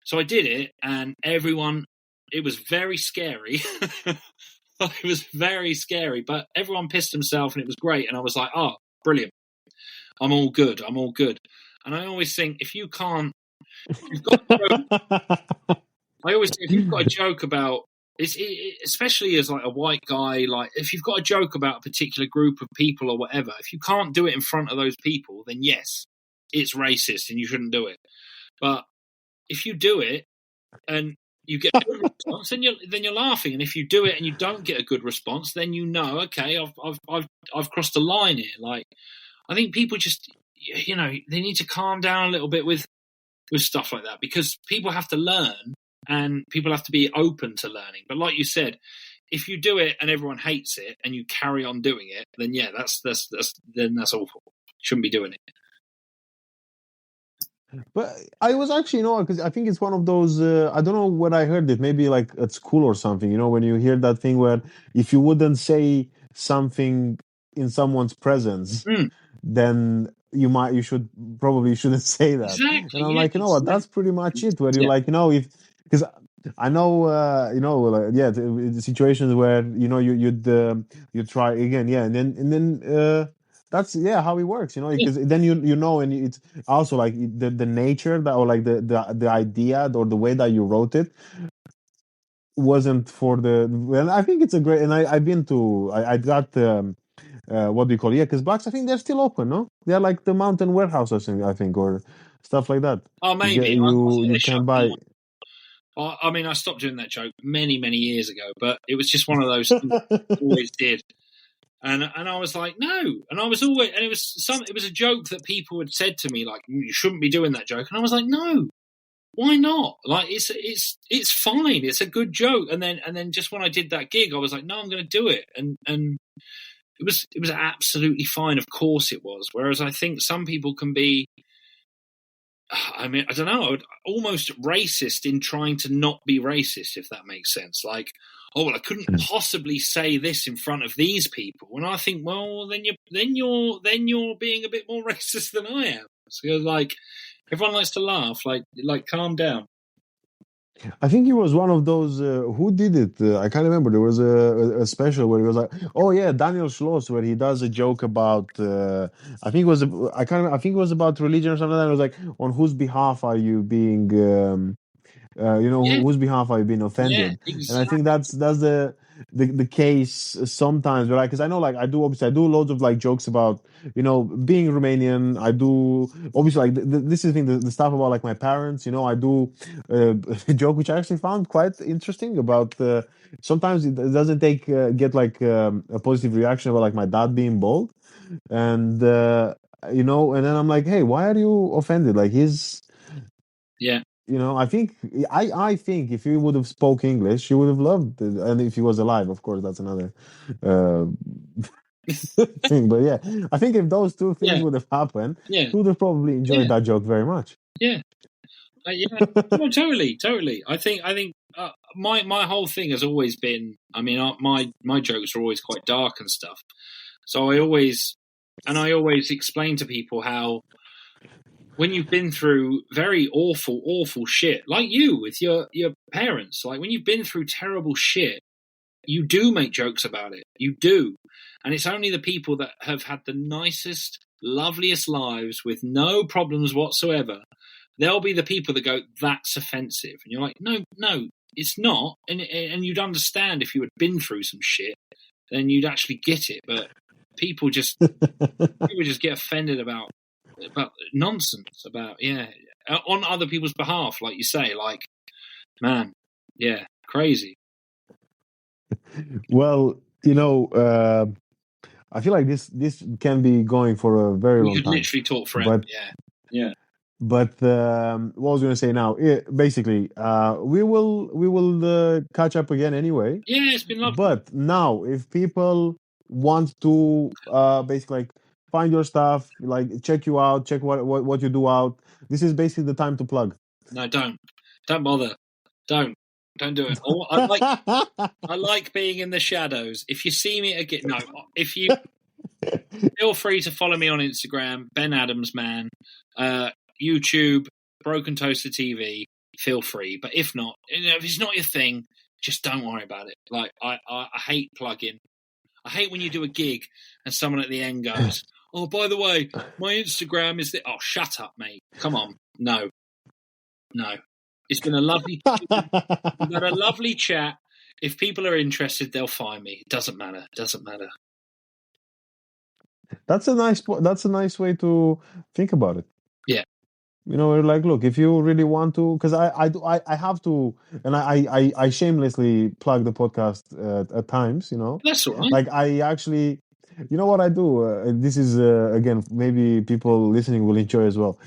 So I did it, and everyone, it was very scary. It was very scary, but everyone pissed himself and it was great. And I was like, oh, brilliant. I'm all good. And I always think, if you've got a joke about, especially as like a white guy, like if you've got a joke about a particular group of people or whatever, if you can't do it in front of those people, then yes, it's racist and you shouldn't do it. But if you do it and you get a good response, then you're laughing. And if you do it and you don't get a good response, then okay, I've crossed a line here. Like, I think people just, they need to calm down a little bit with stuff like that, because people have to learn and people have to be open to learning. But like you said, if you do it and everyone hates it and you carry on doing it, then yeah, that's awful. Shouldn't be doing it. But I was actually, because I think it's one of those, I don't know when I heard it, maybe like at school or something, when you hear that thing where if you wouldn't say something in someone's presence, then you shouldn't say that. Exactly. And I'm like, what, that's pretty much it, where you're like, because I know, the situations where, you'd try again. Yeah. And then, that's how it works, because then and it's also like the nature that, or like the idea or the way that you wrote it wasn't for well, I think it's a great, and I've been to, I got what do you call it? Yeah, because Blacks, I think they're still open, no? They're like the Mountain Warehouse, I think, or stuff like that. Oh, maybe you can buy. I mean, I stopped doing that joke many, many years ago, but it was just one of those things I always did. And I was like, no. And I was always, and it was a joke that people had said to me, like, you shouldn't be doing that joke. And I was like, no, why not? Like, it's fine. It's a good joke. And then just when I did that gig, I was like, no, I'm going to do it. And it was absolutely fine. Of course it was. Whereas I think some people can be, I mean, I don't know, almost racist in trying to not be racist, if that makes sense. Like, oh, well, I couldn't possibly say this in front of these people. And I think, well, then you're being a bit more racist than I am. So, like, everyone likes to laugh. Like, calm down. I think he was one of those. Who did it? I can't remember. There was a special where he was like, "Oh yeah, Daniel Schloss," where he does a joke about. I think it was. I can't. I think it was about religion or something like that. It was like, "On whose behalf are you being?" Yeah, whose behalf are you being yeah, offended? And I exactly. think that's the case sometimes, right? Because I know, like, I do loads of like jokes about being Romanian. I do obviously like this is the thing, the stuff about like my parents. I do a joke which I actually found quite interesting about. Sometimes it doesn't get like a positive reaction about like my dad being bald, and and then I'm like, hey, why are you offended? Like he's Yeah, I think I think if he would have spoke English, he would have loved it. And if he was alive, of course, that's another uh, thing. But yeah, I think if those two things yeah, would have happened, yeah, he would have probably enjoyed yeah, that joke very much. yeah. Yeah, no, totally, totally. I think my whole thing has always been. I mean, my jokes are always quite dark and stuff. So I always explain to people how when you've been through very awful, awful shit, like you with your parents, like when you've been through terrible shit, you do make jokes about it. You do, and it's only the people that have had the nicest, loveliest lives with no problems whatsoever. They'll be the people that go, "That's offensive," and you're like, "No, no, it's not." And you'd understand if you had been through some shit, then you'd actually get it. But people just people just get offended about nonsense, about on other people's behalf, like you say, like, man, yeah, crazy. Well, I feel like this can be going for a very We long could time. literally talk forever. But Yeah. what I was going to say now, basically, we will catch up again anyway. Yeah, it's been lovely. But now, if people want to basically like find your stuff, like check you out, check what you do out, this is basically the time to plug. No, don't bother. Don't do it. I like being in the shadows. If you see me again, no. If you feel free to follow me on Instagram, Ben Adams Man, YouTube, Broken Toaster TV. Feel free, but if not, if it's not your thing, just don't worry about it. Like I hate plugging. I hate when you do a gig and someone at the end goes, "Oh, by the way, my Instagram is the." Oh, shut up, mate. Come on, no. It's been a lovely. We've had a lovely chat. If people are interested, they'll find me. It doesn't matter. That's a nice way to think about it. Yeah. Like, look, if you really want to, because I have to, and I shamelessly plug the podcast at times. That's all right. Like I actually, what I do. This is again, maybe people listening will enjoy as well.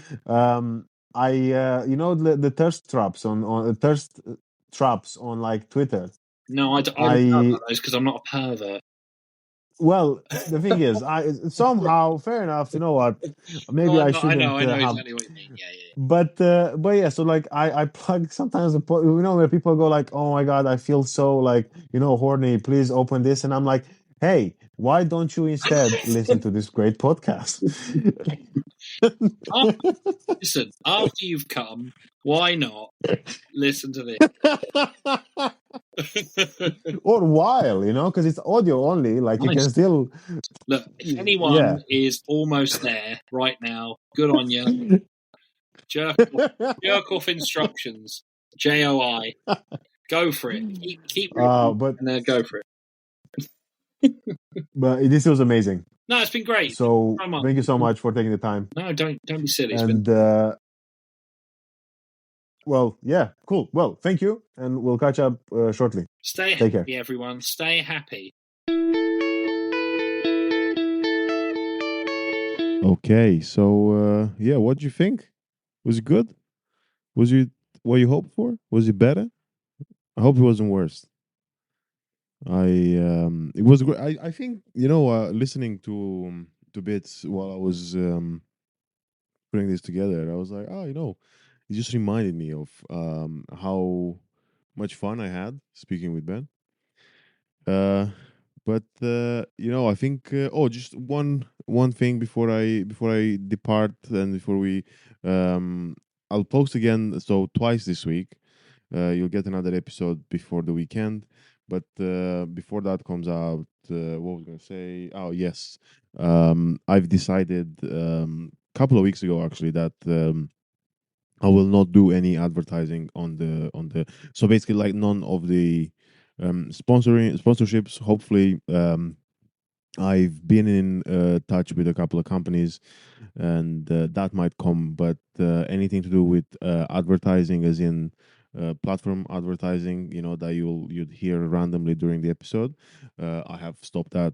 I the thirst traps on thirst traps on like Twitter. No, I don't know about those because I'm not a pervert. Well, the thing is, I somehow fair enough. You know what? Maybe I shouldn't I know have. exactly what you mean. Yeah. But yeah. So like, I plug sometimes. Where people go like, "Oh my god, I feel so like horny. Please open this," and I'm like, "Hey, why don't you instead listen to this great podcast?" Listen, after you've come, why not listen to this? Or while, because it's audio only, like you can still look. If anyone is almost there right now, good on you. Jerk off instructions. JOI. Go for it. Keep and go for it. But this was amazing. No, it's been great. So thank you so much for taking the time. No, don't be silly. And well, yeah, cool. Well, thank you, and we'll catch up shortly. Stay Take happy, care. everyone. Stay happy. Okay, so what do you think? Was it good? Was it what you hoped for? Was it better? I hope it wasn't worse. It was great. I think listening to bits while I was putting this together, I was like, it just reminded me of how much fun I had speaking with Ben. But I think just one thing before I depart and before we I'll post again, so twice this week. You'll get another episode before the weekend. But before that comes out, what was I going to say? Oh, yes. I've decided couple of weeks ago actually that I will not do any advertising on the. So basically, like none of the sponsorships. Hopefully, I've been in touch with a couple of companies, and that might come. But anything to do with advertising, as in platform advertising, that you'd hear randomly during the episode, I have stopped that.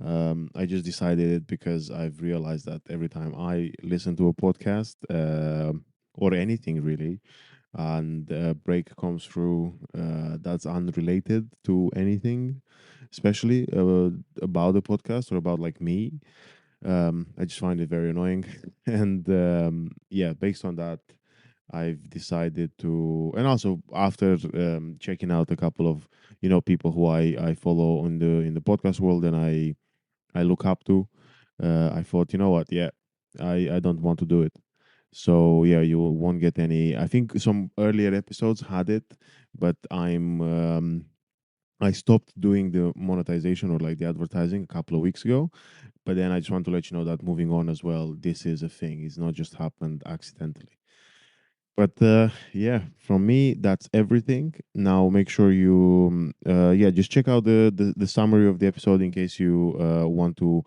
I just decided it because I've realized that every time I listen to a podcast or anything really, and a break comes through that's unrelated to anything, especially about the podcast or about like me. I just find it very annoying. And yeah, based on that, I've decided to, and also after checking out a couple of people who I follow in the podcast world and I look up to, I thought, you know what, yeah, I don't want to do it. So yeah, you won't get any. I think some earlier episodes had it, but I stopped doing the monetization or like the advertising a couple of weeks ago. But then I just want to let you know that moving on as well, this is a thing. It's not just happened accidentally. But yeah, from me, that's everything. Now, make sure you, yeah, just check out the summary of the episode in case you want to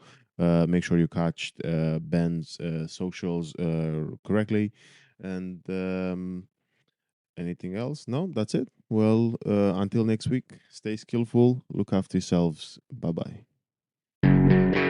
make sure you catch Ben's socials correctly. And anything else? No, that's it. Well, until next week, stay skillful, look after yourselves. Bye bye.